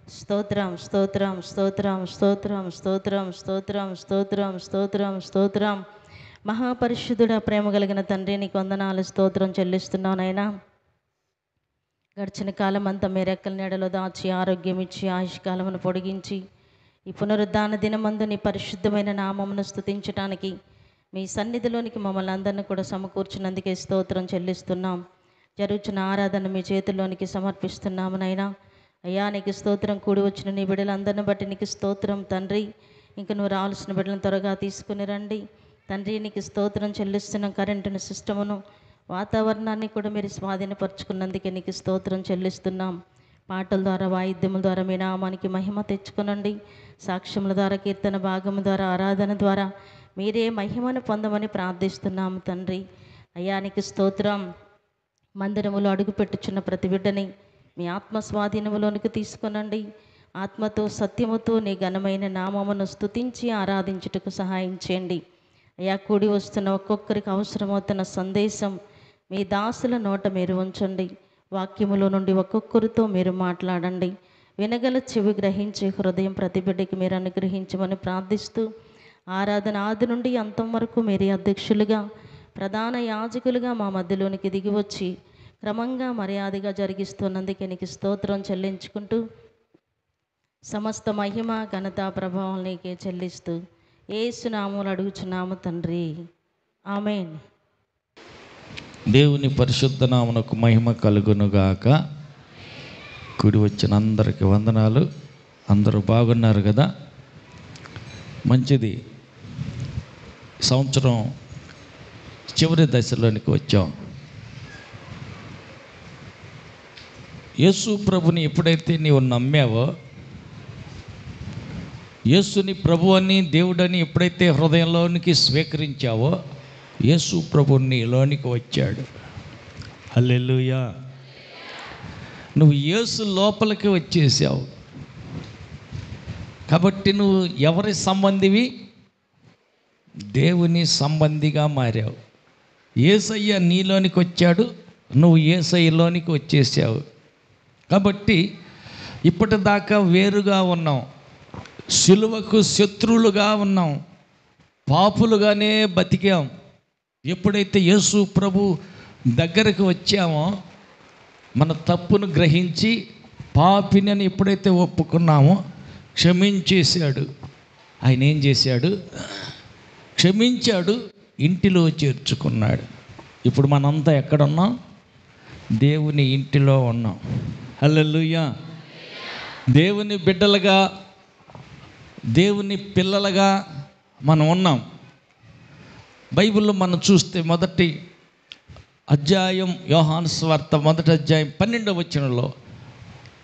స్తోత్రం స్తోత్రం స్తోత్రం స్తోత్రం స్తోత్రం స్తోత్రం స్తోత్రం స్తోత్రం స్తోత్రం. మహాపరిశుద్ధుడ, ప్రేమ కలిగిన తండ్రి, నీకు వందనాలు, స్తోత్రం చెల్లిస్తున్నాను నాయనా. గడిచిన కాలం అంతా మీ రెక్కల నీడలో దాచి ఆరోగ్యం ఇచ్చి ఆయుష్కాలమును పొడిగించి ఈ పునరుద్ధాన దినమందు నీ పరిశుద్ధమైన నామమును స్తుతించడానికి మీ సన్నిధిలోనికి మమ్మల్ని అందరినీ కూడా సమకూర్చినందుకే స్తోత్రం చెల్లిస్తున్నాం. జరుగుతున్న ఆరాధన మీ చేతుల్లోనికి సమర్పిస్తున్నాము నైనా. అయ్యా, నీకు స్తోత్రం. కూడి వచ్చిన నీ బిడ్డలందరిని బట్టి నీకు స్తోత్రం తండ్రి. ఇంక నువ్వు రావాల్సిన బిడ్డలను త్వరగా తీసుకుని రండి తండ్రి. నీకు స్తోత్రం చెల్లిస్తున్నాం. కరెంటును, సిస్టమును, వాతావరణాన్ని కూడా మీరు స్వాధీనపరుచుకున్నందుకే నీకు స్తోత్రం చెల్లిస్తున్నాం. పాటల ద్వారా, వాయిద్యముల ద్వారా మీ నామానికి మహిమ తెచ్చుకునండి. సాక్ష్యముల ద్వారా, కీర్తన భాగము ద్వారా, ఆరాధన ద్వారా మీరే మహిమను పొందమని ప్రార్థిస్తున్నాము తండ్రి. అయ్యా, నీకు స్తోత్రం. మందిరములో అడుగుపెట్టుచున్న ప్రతి బిడ్డని మీ ఆత్మ స్వాధీనములోనికి తీసుకునండి. ఆత్మతో సత్యముతో నీ ఘనమైన నామమును స్తుతించి ఆరాధించుటకు సహాయం చేయండి. అయ్యా, కూడి వస్తున్న ఒక్కొక్కరికి అవసరమవుతున్న సందేశం మీ దాసుల నోట మీరు ఉంచండి. వాక్యములో నుండి ఒక్కొక్కరితో మీరు మాట్లాడండి. వినగల చెవి గ్రహించే హృదయం ప్రతి బిడ్డకి మీరు అనుగ్రహించమని ప్రార్థిస్తూ, ఆరాధన ఆది నుండి అంతం వరకు మీరే అధ్యక్షులుగా, ప్రధాన యాజకులుగా మా మధ్యలోనికి దిగి వచ్చి క్రమంగా మర్యాదగా జరిగిస్తున్నందుకే నీకు స్తోత్రం చెల్లించుకుంటూ, సమస్త మహిమ ఘనత ప్రభావం నీకే చెల్లిస్తూ యేసు నామములో అడుగుచున్నాము తండ్రి, ఆమేన్. దేవుని పరిశుద్ధ నామమునకు మహిమ కలుగునుగాక. కూడి వచ్చిన అందరికి వందనాలు. అందరూ బాగున్నారు కదా? మంచిది. సంవత్సరం చివరి దశలోనికి వచ్చాం. యేసు ప్రభుని ఎప్పుడైతే నీవు నమ్మావో, యేసుని ప్రభు అని, దేవుడని ఎప్పుడైతే హృదయంలోనికి స్వీకరించావో, యేసు ప్రభు నీలోనికి వచ్చాడు. హల్లెలూయా. నువ్వు యేసు లోపలికి వచ్చేసావు కాబట్టి నువ్వు ఎవరి సంబంధివి? దేవుని సంబంధిగా మారావు. యేసయ్య నీలోనికి వచ్చాడు, నువ్వు యేసయ్యలోనికి వచ్చేసావు. కాబట్టి ఇప్పటిదాకా వేరుగా ఉన్నాం, సిలువకు శత్రువులుగా ఉన్నాం, పాపులుగానే బతికాం. ఎప్పుడైతే యేసు ప్రభు దగ్గరకు వచ్చామో, మన తప్పును గ్రహించి పాపిని అని ఎప్పుడైతే ఒప్పుకున్నామో, క్షమించేశాడు. ఆయన ఏం చేశాడు? క్షమించాడు, ఇంటిలో చేర్చుకున్నాడు. ఇప్పుడు మనంతా ఎక్కడున్నాం? దేవుని ఇంటిలో ఉన్నాం. హల్లెలూయా. దేవుని బిడ్డలుగా, దేవుని పిల్లలుగా మనం ఉన్నాం. బైబిల్లో మనం చూస్తే మొదటి అధ్యాయం, యోహాను సువార్త మొదటి అధ్యాయం 12వ వచనంలో,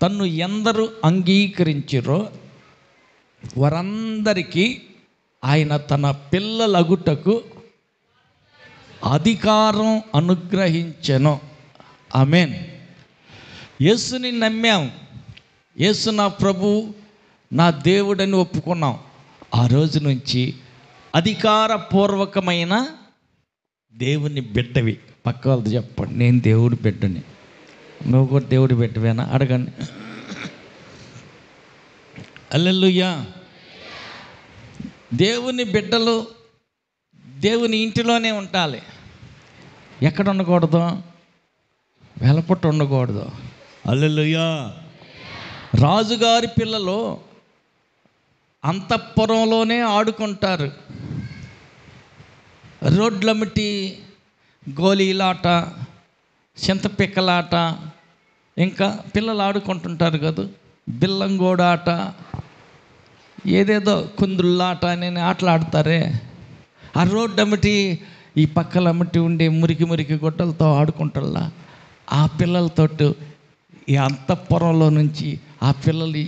తన్ను ఎందరూ అంగీకరించిరో వారందరికీ ఆయన తన పిల్లలగుటకు అధికారం అనుగ్రహించెను. ఆమేన్. యేసుని నమ్మాం, యేసు నా ప్రభు, నా దేవుడని ఒప్పుకున్నాం. ఆ రోజు నుంచి అధికారపూర్వకమైన దేవుని బిడ్డవి. పక్క వాళ్ళతో చెప్పండి, నేను దేవుడి బిడ్డని. నువ్వు కూడా దేవుడి బిడ్డవేనా? అడగండి. హల్లెలూయా. దేవుని బిడ్డలు దేవుని ఇంటిలోనే ఉండాలి. ఎక్కడ ఉండకూడదు? వెలపట్టు ఉండకూడదు. హల్లెలూయా. రాజుగారి పిల్లలు అంతఃపురంలోనే ఆడుకుంటారు. రోడ్లమిటి గోళీలాట, చింతపిక్కలాట, ఇంకా పిల్లలు ఆడుకుంటుంటారు కదా, బిల్లంగోడ ఆట, ఏదేదో కుందుల్లాట అని ఆటలు ఆడతారే. ఆ రోడ్డు అమ్మటి, ఈ పక్కల అమ్మటి ఉండే మురికి మురికి గుడ్డలతో ఆడుకుంటారా. ఆ పిల్లలతో ఈ అంతఃపురంలో నుంచి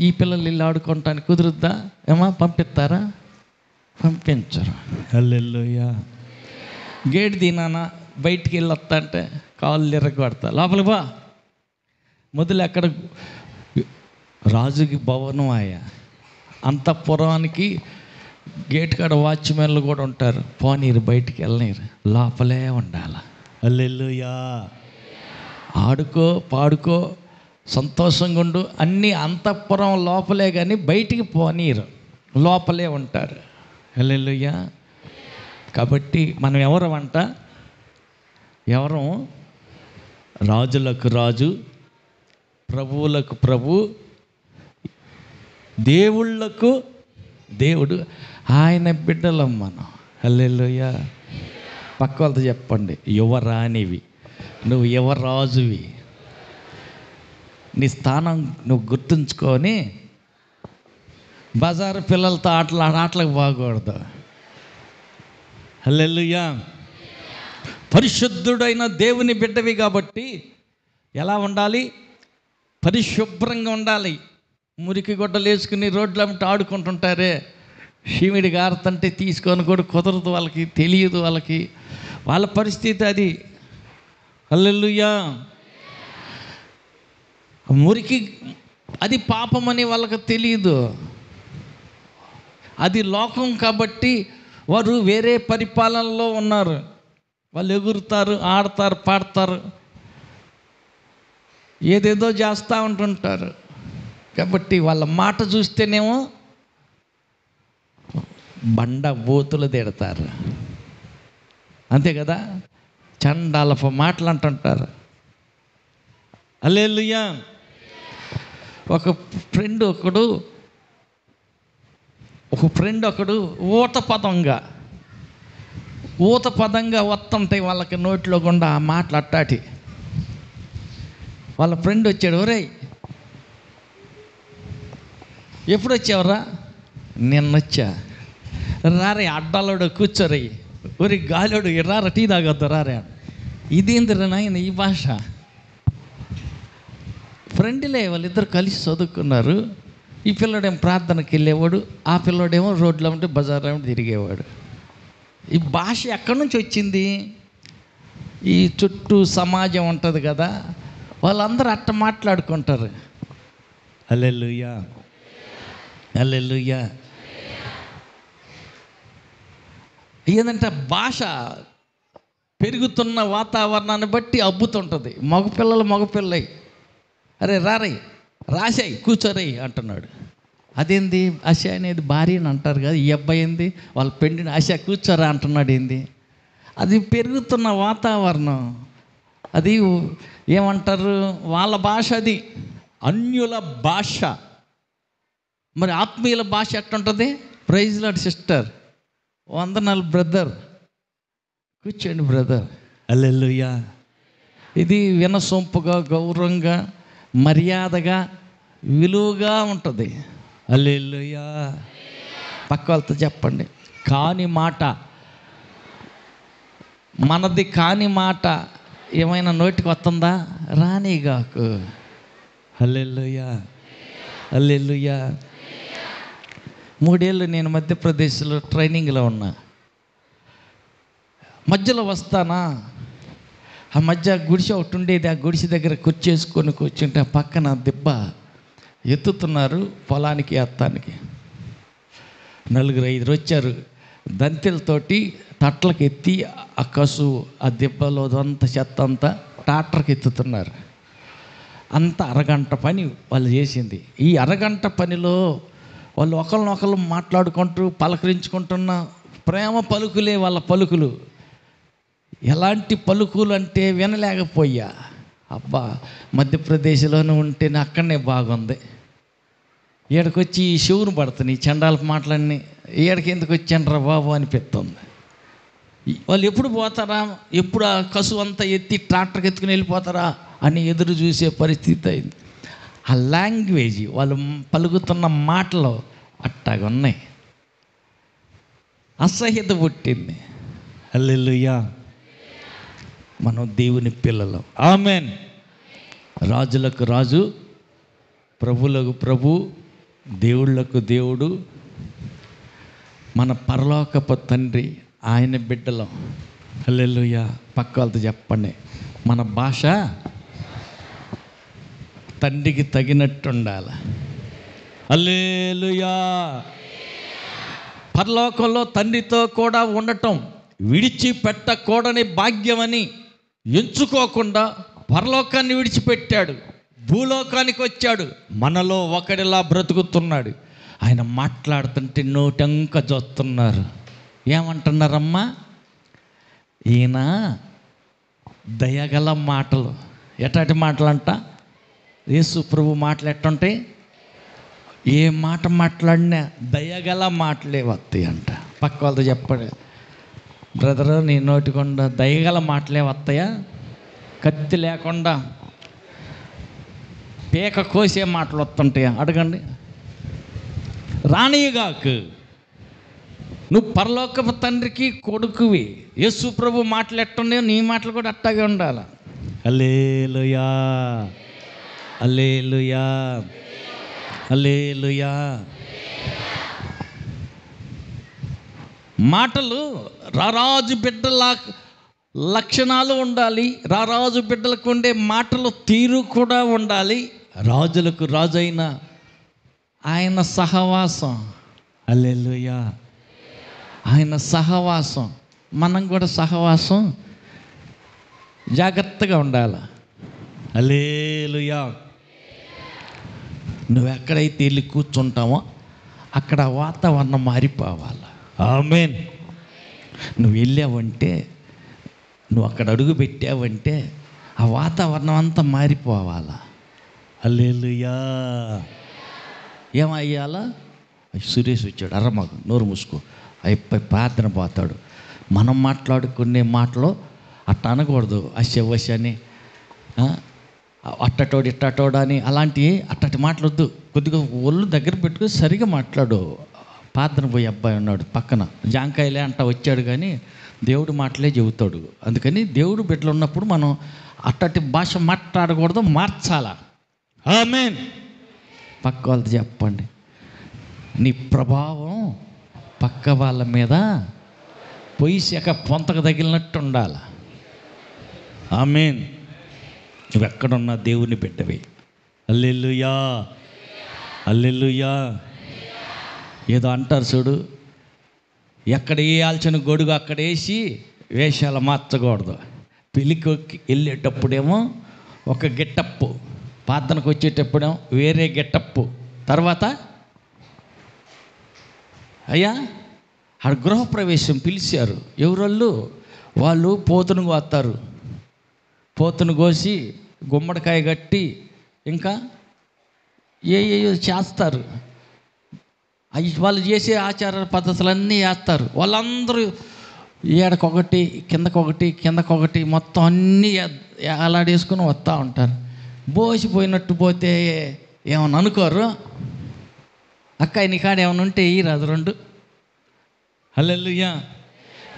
ఈ పిల్లలు ఇల్లు ఆడుకోవటానికి కుదురుద్దా? ఏమా పంపిస్తారా? పంపించరు. హల్లెలూయా. గేట్ దీనానా బయటికి వెళ్ళొస్తా అంటే కాళ్ళు ఎర్రగొడతా, లోపలికి బా. మొదలు ఎక్కడ? రాజుకి భవనం ఆయా. అంతఃపురానికి గేట్ కాడ వాచ్మెన్లు కూడా ఉంటారు. పోనీరు, బయటికి వెళ్ళనీరు, లోపలే ఉండాలి. హల్లెలూయా. ఆడుకో, పాడుకో, సంతోషంగా ఉండు. అన్నీ అంతఃపురం లోపలే కానీ బయటికి పోనీరు, లోపలే ఉంటారు. హల్లెలూయా. కాబట్టి మనం ఎవరమంట? ఎవరం? రాజులకు రాజు, ప్రభువులకు ప్రభు, దేవుళ్ళకు దేవుడు, ఆయన బిడ్డలం మనం. హల్లెలూయా. పక్క వాళ్ళతో చెప్పండి, యువరాణివి, నువ్వు యువరాజువి. నీ స్థానం నువ్వు గుర్తుంచుకొని బజారు పిల్లలతో ఆటలకు పోకూడదు. హల్లెలూయా. పరిశుద్ధుడైన దేవుని బిడ్డవి కాబట్టి ఎలా ఉండాలి? పరిశుభ్రంగా ఉండాలి. మురికి గుడ్డలు వేసుకుని రోడ్లమ్మట ఆడుకుంటుంటారే, షీమిడి గారుతంటే తీసుకొని కూడా కుదరదు, వాళ్ళకి తెలియదు, వాళ్ళ పరిస్థితి అది. హల్లెలూయా. మురికి అది పాపమని వాళ్ళకి తెలియదు, అది లోకం. కాబట్టి వారు వేరే పరిపాలనలో ఉన్నారు. వాళ్ళు ఎగురుతారు, ఆడతారు, పాడతారు, ఏదేదో చేస్తూ ఉంటుంటారు. కాబట్టి వాళ్ళ మాట చూస్తేనేమో బండ బూతులు తిడతారు, అంతే కదా, చండాలపు మాటలు అంటుంటారు. హల్లెలూయా. ఒక ఫ్రెండ్ ఒకడు ఊత పదంగా వస్తుంటాయి వాళ్ళకి నోట్లో గుండా ఆ మాటలు అట్టాటి. వాళ్ళ ఫ్రెండ్ వచ్చాడు, ఒరేయ్ ఎప్పుడు వచ్చావరా? నిన్నొచ్చా. రారే అడ్డాలోడు కూర్చోరై, ఒరి గాలోడు రారా టీ తాగొద్దు రారే. ఇదేందిరా నాయన ఈ భాష? ఫ్రెండ్లే, వాళ్ళిద్దరు కలిసి చదువుకున్నారు. ఈ పిల్లడేమో ప్రార్థనకి వెళ్ళేవాడు, ఆ పిల్లడేమో రోడ్లో ఉంటే బజార్లో ఉంటే తిరిగేవాడు. ఈ భాష ఎక్కడి నుంచి వచ్చింది? ఈ చుట్టూ సమాజం ఉంటుంది కదా, వాళ్ళందరూ అట్ట మాట్లాడుకుంటారు. హల్లెలూయా. హల్లెలూయా. ఏంటంటే భాష పెరుగుతున్న వాతావరణాన్ని బట్టి అబ్బుతుంటుంది. మగపిల్లై అరే రాసాయి కూర్చోరై అంటున్నాడు. అదేంది ఆశ అనేది భార్యని అంటారు కదా, ఈ అబ్బాయి ఏంది వాళ్ళ పెండిని ఆశ కూర్చోరా అంటున్నాడు. ఏంది అది? పెరుగుతున్న వాతావరణం అది. ఏమంటారు వాళ్ళ భాష అది, అన్యుల భాష. మరి ఆత్మీయుల భాష ఎట్టుంటుంది? ప్రైజ్ లార్డ్ సిస్టర్, వందనాలు బ్రదర్, కూర్చోండి బ్రదర్. హల్లెలూయా. ఇది వినసొంపుగా, గౌరవంగా, మర్యాదగా, విలువగా ఉంటుంది. హల్లెలూయా. పక్క వాళ్ళతో చెప్పండి, కాని మాట, మనది కాని మాట ఏమైనా నోటికి వస్తుందా? రానిగాకు. హల్లెలూయా. హల్లెలూయా. 3 ఏళ్ళు నేను మధ్యప్రదేశ్లో ట్రైనింగ్లో ఉన్నా. మధ్యలో వస్తానా, ఆ మధ్య గుడిసె ఒకటి ఉండేది, ఆ గుడిసె దగ్గర కూర్చుంటే ఆ పక్కన దిబ్బ ఎత్తుతున్నారు పొలానికి ఎత్తానికి. 4-5 వచ్చారు దంతెలతోటి తట్లకి ఎత్తి ఆ కసు ఆ దిబ్బలో అంతా చెత్త అంతా ట్రాక్టర్కి ఎత్తుతున్నారు. అంత అరగంట పని వాళ్ళు చేసింది. ఈ అరగంట పనిలో వాళ్ళు ఒకరినొకరు మాట్లాడుకుంటూ పలకరించుకుంటున్న ప్రేమ పలుకులే వాళ్ళ పలుకులు. ఎలాంటి పలుకులు అంటే వినలేకపోయా. అబ్బా, మధ్యప్రదేశ్లోనే ఉంటే అక్కడనే బాగుంది, ఈడకొచ్చి ఈ శివుని పడుతున్నాయి చండాలపు మాటలన్నీ, ఈడకి ఎందుకు వచ్చానరా బాబు అనిపిస్తుంది. వాళ్ళు ఎప్పుడు పోతారా, ఎప్పుడు ఆ కసు అంతా ఎత్తి ట్రాక్టర్కి ఎత్తుకుని వెళ్ళిపోతారా అని ఎదురు చూసే పరిస్థితి అయింది. ఆ లాంగ్వేజ్, వాళ్ళు పలుకుతున్న మాటలు అట్టాగా ఉన్నాయి. అసహ్యత పుట్టింది. హల్లెలూయా. మనం దేవుని పిల్లలు. ఆమెన్. రాజులకు రాజు, ప్రభువులకు ప్రభు, దేవుళ్ళకు దేవుడు, మన పరలోకపు తండ్రి, ఆయన బిడ్డలం. హల్లెలూయా. పక్క వాళ్ళతో చెప్పండి, మన భాష తండ్రికి తగినట్టు ఉండాలి. హల్లెలూయా. పరలోకంలో తండ్రితో కూడా ఉండటం విడిచిపెట్టకూడని భాగ్యమని ఎంచుకోకుండా పరలోకాన్ని విడిచిపెట్టాడు. భూలోకానికి వచ్చాడు, మనలో ఒకడిలా బ్రతుకుతున్నాడు. ఆయన మాట్లాడుతుంటే నోటంక చూస్తున్నారు. ఏమంటున్నారమ్మా? ఈయన దయగల మాటలు. ఎట్లాంటి మాటలు అంట? యేసు ప్రభు మాటలు ఎట్టుంటాయి? ఏ మాట మాట్లాడినా దయగల మాటలే వస్తాయి అంట. పక్క వాళ్ళతో చెప్పండి, బ్రదరు నీ నోటికుండా దయగల మాటలే వస్తాయా? కత్తి లేకుండా పేక కోసే మాటలు వస్తుంటాయా? అడగండి. రానియగాకు, నువ్వు పరలోకపు తండ్రికి కొడుకువి. యేసు ప్రభు మాటలు ఎట్టున్నాయో నీ మాటలు కూడా అట్టాగే ఉండాలి. హల్లెలూయా, హల్లెలూయా, హల్లెలూయా. మాటలు రారాజు బిడ్డల లక్షణాలు ఉండాలి. రారాజు బిడ్డలకు ఉండే మాటలు తీరు కూడా ఉండాలి. రాజులకు రాజు అయిన ఆయన సహవాసం. హల్లెలూయా, ఆయన సహవాసం. మనం కూడా సహవాసం జాగ్రత్తగా ఉండాలి. హల్లెలూయా. నువ్వు ఎక్కడైతే వెళ్ళి కూర్చుంటావో అక్కడ వాతావరణం మారిపోవాలి. ఆమేన్. నువ్వు వెళ్ళావంటే, నువ్వు అక్కడ అడుగు పెట్టావంటే ఆ వాతావరణం అంతా మారిపోవాలా. హల్లెలూయా. ఏమయ్యాలా? సురేష్ వచ్చాడు, అరమాకు నోరు మూసుకో, అయిపోయి ప్రార్థన పోతాడు. మనం మాట్లాడుకునే మాటలు అట్ట అనకూడదు. అశవశ అని, అట్టటోడు ఇట్టటోడు అని, అలాంటివి అట్టటి మాట్లాడద్దు. కొద్దిగా ఒళ్ళు దగ్గర పెట్టుకుని సరిగా మాట్లాడు. ప్రార్థన పోయి అబ్బాయి ఉన్నాడు పక్కన, జాంకాయలే అంట వచ్చాడు, కానీ దేవుడు మాటలే చెబుతాడు. అందుకని దేవుడు బిడ్డలు ఉన్నప్పుడు మనం అట్టటి భాష మాట్లాడకూడదు, మార్చాలా. ఆమేన్. పక్క వాళ్ళతో చెప్పండి, నీ ప్రభావం పక్క వాళ్ళ మీద పొయ్యి శాఖ పొంతకు తగిలినట్టు ఉండాలి. ఆమేన్. నువ్వు ఎక్కడున్నా దేవుని బిడ్డవి. హల్లెలూయా, హల్లెలూయా. ఏదో అంటారు చూడు, ఎక్కడ వేయాల్సిన గొడుగు అక్కడ వేసి వేషాలు మార్చకూడదు. పెళ్ళికి వెళ్ళేటప్పుడేమో ఒక గెటప్పు, ప్రార్థనకు వచ్చేటప్పుడేమో వేరే గెటప్పు. తర్వాత అయ్యా ఆడ గృహప్రవేశం పిలిచారు. ఎవరోళ్ళు? వాళ్ళు పోతును కోస్తారు. పోతును కోసి గుమ్మడికాయ కట్టి ఇంకా ఏయో చేస్తారు. అవి వాళ్ళు చేసే ఆచార పద్ధతులన్నీ చేస్తారు. వాళ్ళందరూ ఏడకొకటి కిందకొకటి కిందకొకటి మొత్తం అన్నీ అలాడేసుకుని వస్తూ ఉంటారు. బోసిపోయినట్టు పోతే ఏమన్నా అనుకోరు. అక్క నీ కాడ ఏమైనా ఉంటే ఈ రాదు రెండు. హల్లెలూయా.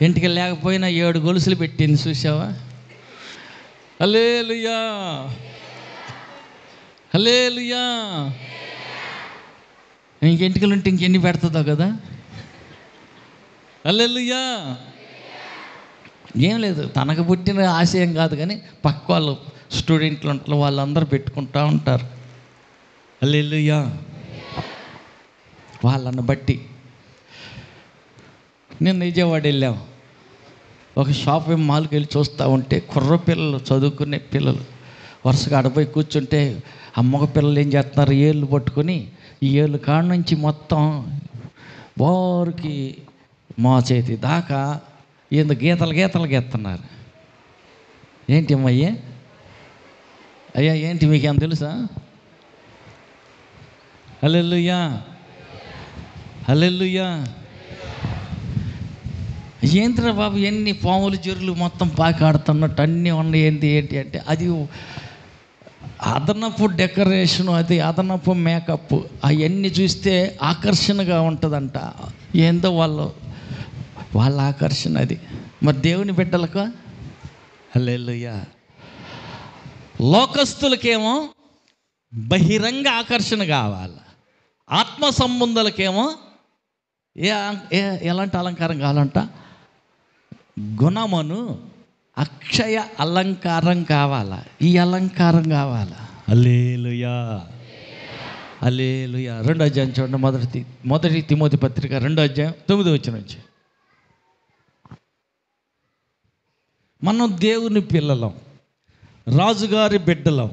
ఇంటికి లేకపోయినా 7 గొలుసులు పెట్టింది చూసావా? హల్లెలూయా, హల్లెలూయా. ఇంకెంటికలు ఉంటే ఇంకెన్ని పెడుతుందో కదా. హల్లెలూయా. ఏం లేదు, తనకు పుట్టిన ఆశయం కాదు, కానీ పక్క వాళ్ళు స్టూడెంట్లు ఉంటారు, వాళ్ళందరూ పెట్టుకుంటూ ఉంటారు. హల్లెలూయా. వాళ్ళని బట్టి నేను విజయవాడ వెళ్ళాం. ఒక షాపింగ్ మాల్కి వెళ్ళి చూస్తూ ఉంటే కుర్ర పిల్లలు, చదువుకునే పిల్లలు వరుసగా ఆడపోయి కూర్చుంటే ఆ మగ పిల్లలు ఏం చేస్తున్నారు? ఏళ్ళు పట్టుకొని ఈ ఏళ్ళు కాడ నుంచి మొత్తం వారికి మా చేతి దాకా ఏందో గీతలు గీతలు గీస్తున్నారు. ఏంటి అమ్మయ్యా? అయ్యా ఏంటి మీకేం తెలుసా? హల్లెలూయా, హల్లెలూయా. ఏంటిరా బాబు ఎన్ని పాములు జరులు మొత్తం పాకాడుతున్నట్టు అన్నీ ఉన్నాయి. ఏంటి అంటే అది అదనపు డెకరేషను, అది అదనపు మేకప్. అవన్నీ చూస్తే ఆకర్షణగా ఉంటుందంట. ఏందో వాళ్ళ ఆకర్షణ అది. మరి దేవుని బిడ్డలకు హల్లెలూయా. లోకస్తులకేమో బహిరంగ ఆకర్షణ కావాలి. ఆత్మ సంబంధాలకేమో ఎలాంటి అలంకారం కావాలంట? గుణమును అక్షయ అలంకారం కావాలా. ఈ అలంకారం కావాలా. హల్లెలూయా, హల్లెలూయా. 2వ అధ్యాయం చూడండి. మొదటి తిమోతి పత్రిక 2వ అధ్యాయం 9వ వచనం నుంచి. మనం దేవుని పిల్లలం, రాజుగారి బిడ్డలం.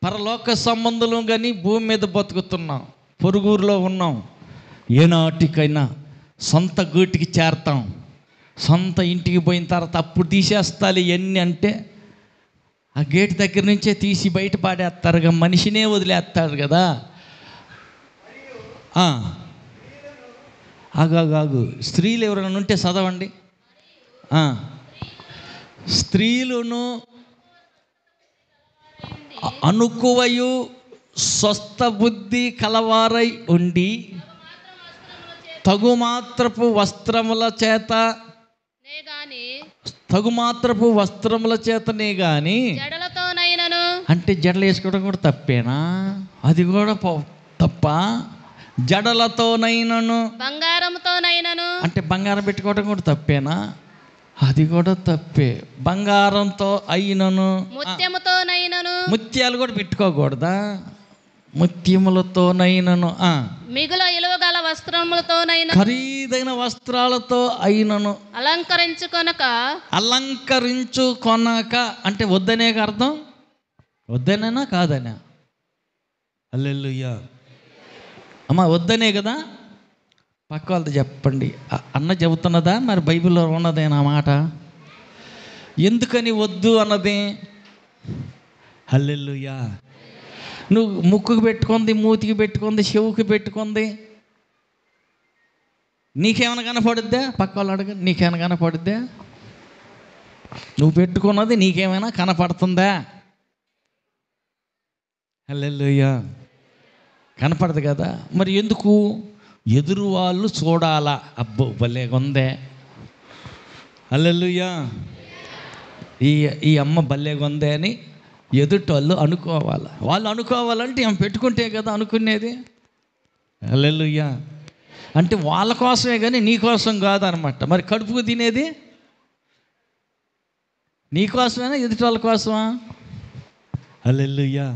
పరలోక సంబంధులు కానీ భూమి మీద బతుకుతున్నాం, పొరుగురులో ఉన్నాం. ఏనాటికైనా సొంత గూటికి చేరతాం. సొంత ఇంటికి పోయిన తర్వాత అప్పుడు తీసేస్తాలి ఇవన్నీ అంటే ఆ గేట్ దగ్గర నుంచే తీసి బయట పాడేస్తారుగా, మనిషినే వదిలేస్తారు కదా. ఆగాగు, స్త్రీలు ఎవరైనా ఉంటే చదవండి. స్త్రీలను అనుకువయు స్వస్థ బుద్ధి కలవారై ఉండి తగుమాత్రపు వస్త్రముల చేతనే గాని అంటే జడలు వేసుకోవడం కూడా తప్పేనా? అది కూడా తప్ప. జడలతోనైనను బంగారంతోనైనను అంటే బంగారం పెట్టుకోవడం కూడా తప్పేనా? అది కూడా తప్పే. బంగారంతో అయినను ముత్యముతోనైనను ముత్యాలు కూడా పెట్టుకోకూడదా? ముత్యములతోనైనను మిగుల ఇలువగల వస్త్రములతోనైనా ఖరీదైన వస్త్రాలతో అయినను అలంకరించుకొనక అంటే వద్దనే అర్థం. వద్దనేనా కాదనే? హల్లెలూయా. అమ్మ వద్దనే కదా. పక్క వాళ్ళతో చెప్పండి, అన్న చెబుతున్నదా మరి బైబిల్లో ఉన్నదేనా మాట? ఎందుకని వద్దు అన్నది? హల్లెలూయా. నువ్వు ముక్కుకు పెట్టుకుంది, మూతికి పెట్టుకుంది, చెవుకి పెట్టుకుంది, నీకేమైనా కనపడుద్దా? పక్క వాళ్ళు అడగ, నీకేమైనా కనపడుద్దా? నువ్వు పెట్టుకున్నది నీకేమైనా కనపడుతుందా? హల్లెలూయా. కనపడదు కదా. మరి ఎందుకు? ఎదురు వాళ్ళు చూడాలా, అబ్బో భలేగుందే, హల్లెలూయా, ఈ అమ్మ భలేగుందే అని ఎదుటి వాళ్ళు అనుకోవాలి. వాళ్ళు అనుకోవాలంటే ఏం పెట్టుకుంటే కదా అనుకునేది. హల్లెలూయా. అంటే వాళ్ళ కోసమే కానీ నీ కోసం కాదనమాట. మరి కడుపుకు తినేది నీ కోసమేనా ఎదుటి వాళ్ళ కోసమా? హల్లెలూయా.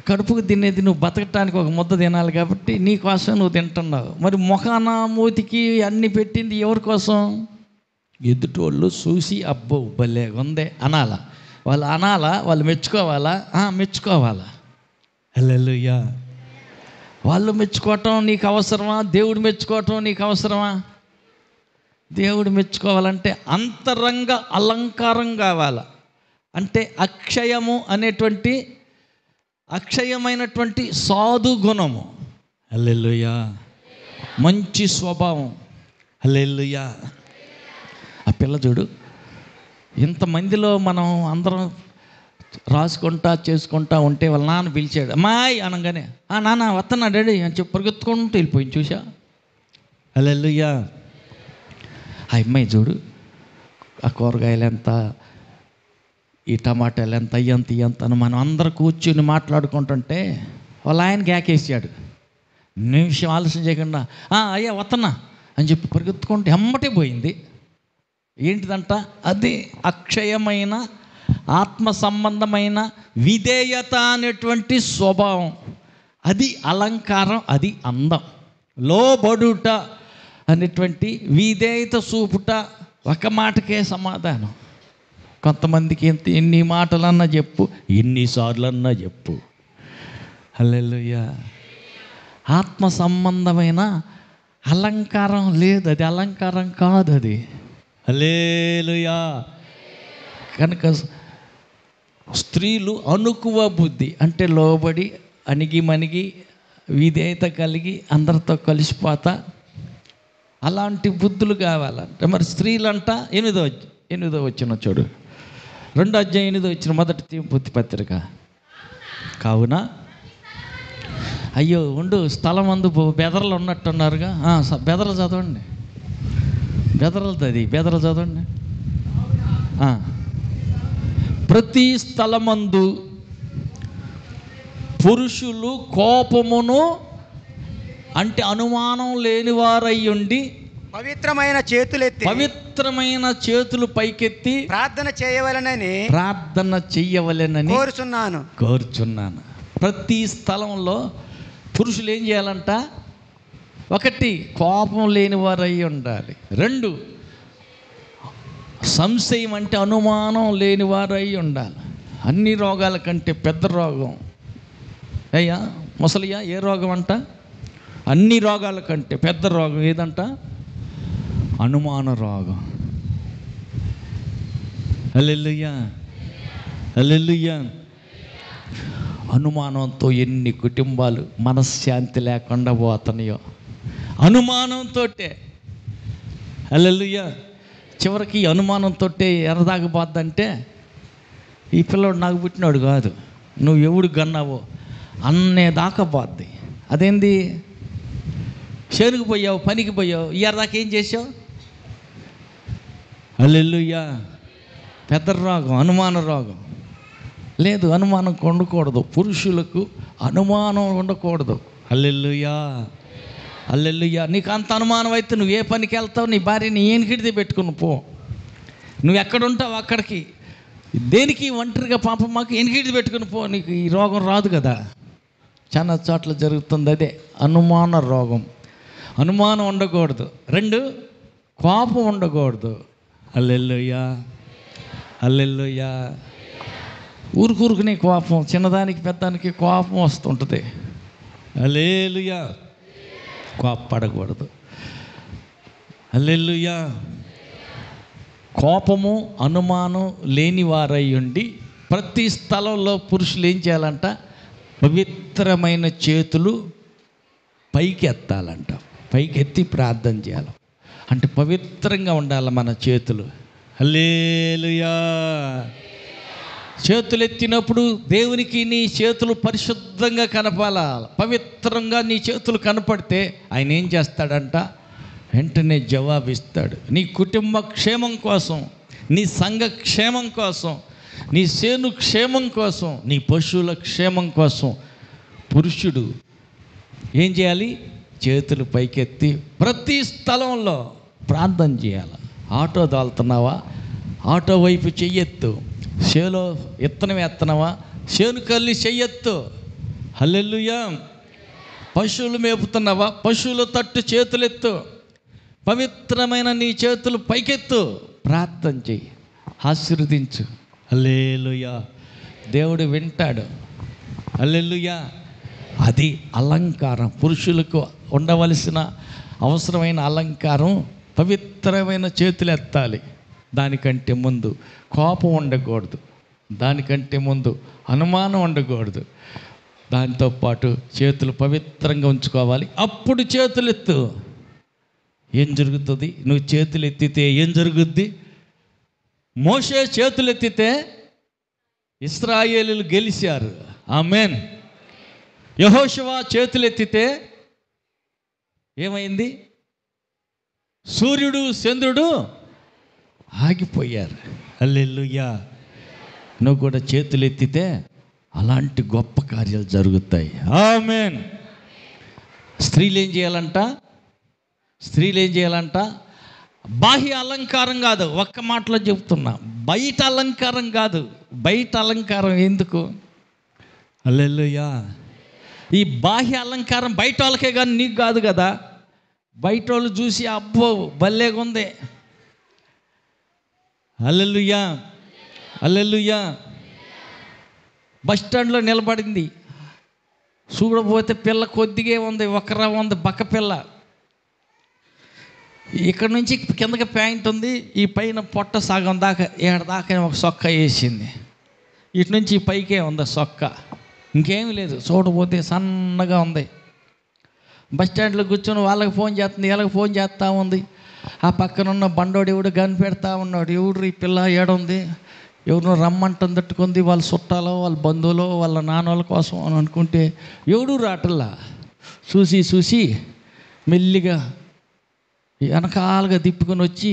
కడుపుకు తినేది నువ్వు బతకటానికి ఒక ముద్ద తినాలి కాబట్టి నీ కోసమే నువ్వు తింటున్నావు. మరి ముఖాన మూతికి అన్ని పెట్టింది ఎవరి కోసం? ఎదుటోళ్ళు చూసి అబ్బో భలేగుందే అనాలా. వాళ్ళు అనాలా, వాళ్ళు మెచ్చుకోవాలా? మెచ్చుకోవాలా. హల్లెలూయా. వాళ్ళు మెచ్చుకోవటం నీకు అవసరమా? దేవుడు మెచ్చుకోవటం నీకు అవసరమా? దేవుడు మెచ్చుకోవాలంటే అంతరంగ అలంకారం కావాలా. అంటే అక్షయమైనటువంటి సాధు గుణము. హల్లెలూయా. మంచి స్వభావం. హల్లెలూయా. ఆ పిల్ల చూడు, ఇంతమందిలో మనం అందరం రాసుకుంటా చేసుకుంటా ఉంటే వాళ్ళ నాన్న పిలిచాడు, అమ్మాయి అనగానే నాన్న వస్తున్నా డాడీ అని చెప్పి పరిగెత్తుకుంటూ వెళ్ళిపోయింది. చూసా? హల్లెలూయా. ఆ అమ్మాయి చూడు, ఆ కూరగాయలు ఎంత, ఈ టమాటాలు ఎంత, ఇయ్యంత అని మనం అందరు కూర్చుని మాట్లాడుకుంటుంటే వాళ్ళ ఆయన గ్యాకేసాడు. నిమిషం ఆలస్యం చేయకుండా అయ్యా వస్తున్నా అని చెప్పి పరిగెత్తుకుంటే ఎమ్మటే పోయింది. ఏంటిదంట? అది అక్షయమైన ఆత్మ సంబంధమైన విధేయత అనేటువంటి స్వభావం. అది అలంకారం, అది అందం. లోబడుట అనేటువంటి విధేయత చూపుట ఒక మాటకే సమాధానం. కొంతమందికి ఎన్ని మాటలన్నా చెప్పు, ఎన్నిసార్లన్నా చెప్పు. హల్లెలూయా. ఆత్మ సంబంధమైన అలంకారం లేదు, అది అలంకారం కాదు అది. హల్లెలూయా. కనుక స్త్రీలు అనుకువ బుద్ధి అంటే లోబడి అణిగి విధేయత కలిగి అందరితో కలిసిపోతా అలాంటి బుద్ధులు కావాలంటే మరి స్త్రీలంట 8వ వచనం చూడు, 2వ అధ్యాయం 8వ వచనం, మొదటి తిమోతి పత్రిక. కావున అయ్యో ఉండు, స్థలం అందు బెదరలు ఉన్నట్టున్నారుగా, బెదరలు చదవండి, బెదరలు చదవండి. ప్రతి స్థలమందు పురుషులు కోపమును అంటే అనుమానం లేనివారయ్యుండి పవిత్రమైన చేతులు పైకెత్తి ప్రార్థన చేయవలెనని కోరుచున్నాను. ప్రతి స్థలంలో పురుషులు ఏం చేయాలంట? 1 కోపం లేనివారై ఉండాలి. 2 సంశయం అంటే అనుమానం లేనివారై ఉండాలి. అన్ని రోగాల కంటే పెద్ద రోగం అయ్యా ముసలియా, ఏ రోగం అంట? అన్ని రోగాల కంటే పెద్ద రోగం ఏదంట? అనుమాన రోగం. హల్లెలూయా, హల్లెలూయా. అనుమానంతో ఎన్ని కుటుంబాలు మనశ్శాంతి లేకుండా పోతున్నాయో అనుమానంతో. హల్లెలూయా. చివరికి అనుమానంతో ఎరదాగపోద్దంటే, ఈ పిల్లోడు నాకు పుట్టినాడు కాదు, నువ్వు ఎవడు గన్నావో అన్నే దాకా పోద్ది. అదేంది? చేనుకు పోయావు, పనికి పోయావు, ఇయర్దాకా ఏం చేసావు? హల్లెలూయా. పెద్ద రోగం అనుమాన రోగం. లేదు, అనుమానం ఉండకూడదు. పురుషులకు అనుమానం ఉండకూడదు. హల్లెలూయా, హల్లెలూయా. నీకు అంత అనుమానం అయితే నువ్వు ఏ పనికి వెళ్తావు? నీ భార్యని ఏనికిడితే పెట్టుకుని పో. నువ్వు ఎక్కడుంటావు అక్కడికి. దేనికి ఒంటరిగా పాపం మాకు ఎనికిడితే పెట్టుకుని పో, నీకు ఈ రోగం రాదు కదా. చాలా చోట్ల జరుగుతుంది అదే, అనుమాన రోగం. అనుమానం ఉండకూడదు. 2, కోపం ఉండకూడదు. హల్లెలూయా, హల్లెలూయా. ఊరుకునే కోపం, చిన్నదానికి పెద్దానికి కోపం వస్తుంటుంది. హల్లెలూయా. కోపపడకూడదు. హల్లెలూయా. కోపము అనుమానం లేని వారై ఉండి ప్రతి స్థలంలో పురుషులు ఏం చేయాలంట? పవిత్రమైన చేతులు పైకి ఎత్తాలంట. పైకి ఎత్తి ప్రార్థన చేయాలి. అంటే పవిత్రంగా ఉండాలి మన చేతులు. హల్లెలూయా. చేతులు ఎత్తినప్పుడు దేవునికి నీ చేతులు పరిశుద్ధంగా కనపాలా. పవిత్రంగా నీ చేతులు కనపడితే ఆయన ఏం చేస్తాడంట? వెంటనే జవాబిస్తాడు. నీ కుటుంబ క్షేమం కోసం, నీ సంఘ క్షేమం కోసం, నీ సేను క్షేమం కోసం, నీ పశువుల క్షేమం కోసం పురుషుడు ఏం చేయాలి? చేతులు పైకెత్తి ప్రతి స్థలంలో ప్రార్థన చేయాలి. ఆటో దాల్తున్నావా? ఆటో వైపు చెయ్యెత్తు. చేలో ఇత్తనం ఎత్తనవా? చేను కల్లి చెయ్యెత్తు. హల్లెలూయా. పశువులు మేపుతున్నావా? పశువుల తట్టు చేతులెత్తు. పవిత్రమైన నీ చేతులు పైకెత్తు, ప్రార్థన చెయ్యి, ఆశీర్వదించు. హల్లెలూయా. దేవుడు వింటాడు. హల్లెలూయా. అది అలంకారం. పురుషులకు ఉండవలసిన అవసరమైన అలంకారం పవిత్రమైన చేతులు ఎత్తాలి. దానికంటే ముందు కోపం ఉండకూడదు. దానికంటే ముందు అనుమానం ఉండకూడదు. దాంతోపాటు చేతులు పవిత్రంగా ఉంచుకోవాలి. అప్పుడు చేతులు ఎత్తు. ఏం జరుగుతుంది? నువ్వు చేతులు ఎత్తితే ఏం జరుగుద్ది? మోషే చేతులు ఎత్తితే ఇశ్రాయేలీయులు గెలిచారు. ఆమేన్. యెహోషువ చేతులు ఎత్తితే ఏమైంది? సూర్యుడు చంద్రుడు ఆగిపోయారు. హల్లెలూయా. నువ్వు కూడా చేతులు ఎత్తితే అలాంటి గొప్ప కార్యాలు జరుగుతాయి. ఆమేన్. స్త్రీలు ఏం చేయాలంట? స్త్రీలు ఏం చేయాలంట? బాహ్య అలంకారం కాదు, ఒక్క మాటలో చెప్తున్నా, బయట అలంకారం కాదు. బయట అలంకారం ఎందుకు? హల్లెలూయా. ఈ బాహ్య అలంకారం బయట వాళ్ళకే కానీ నీకు కాదు కదా. బయట వాళ్ళు చూసి అబ్బో భలేగా ఉంది. హల్లెలూయా, హల్లెలూయా. బస్ స్టాండ్లో నిలబడింది, చూడబోతే పిల్ల కొద్దిగా ఉంది, ఒకరా ఉంది, బక్క పిల్ల. ఇక్కడ నుంచి కిందకి ప్యాంట్ ఉంది, ఈ పైన పొట్ట సగం దాకా ఏడదాకా ఒక సొక్క వేసింది. ఇటు నుంచి పైకే ఉంది సొక్క, ఇంకేమీ లేదు. చూడబోతే సన్నగా ఉంది. బస్ స్టాండ్లో కూర్చొని వాళ్ళకి ఫోన్ చేస్తుంది, వీళ్ళకి ఫోన్ చేస్తూ ఉంది. ఆ పక్కన ఉన్న బండోడు ఎవడు గన్ పెడతా ఉన్నాడు. ఎవడు ఈ పిల్ల ఏడుంది, ఎవరినో రమ్మంటం తట్టుకుంది, వాళ్ళ చుట్టాలో వాళ్ళ బంధువులో వాళ్ళ నాన్నోళ్ళ కోసం అని అనుకుంటే ఎవడు రాటల్లా. చూసి చూసి మెల్లిగా వెనకాలుగా తిప్పుకొని వచ్చి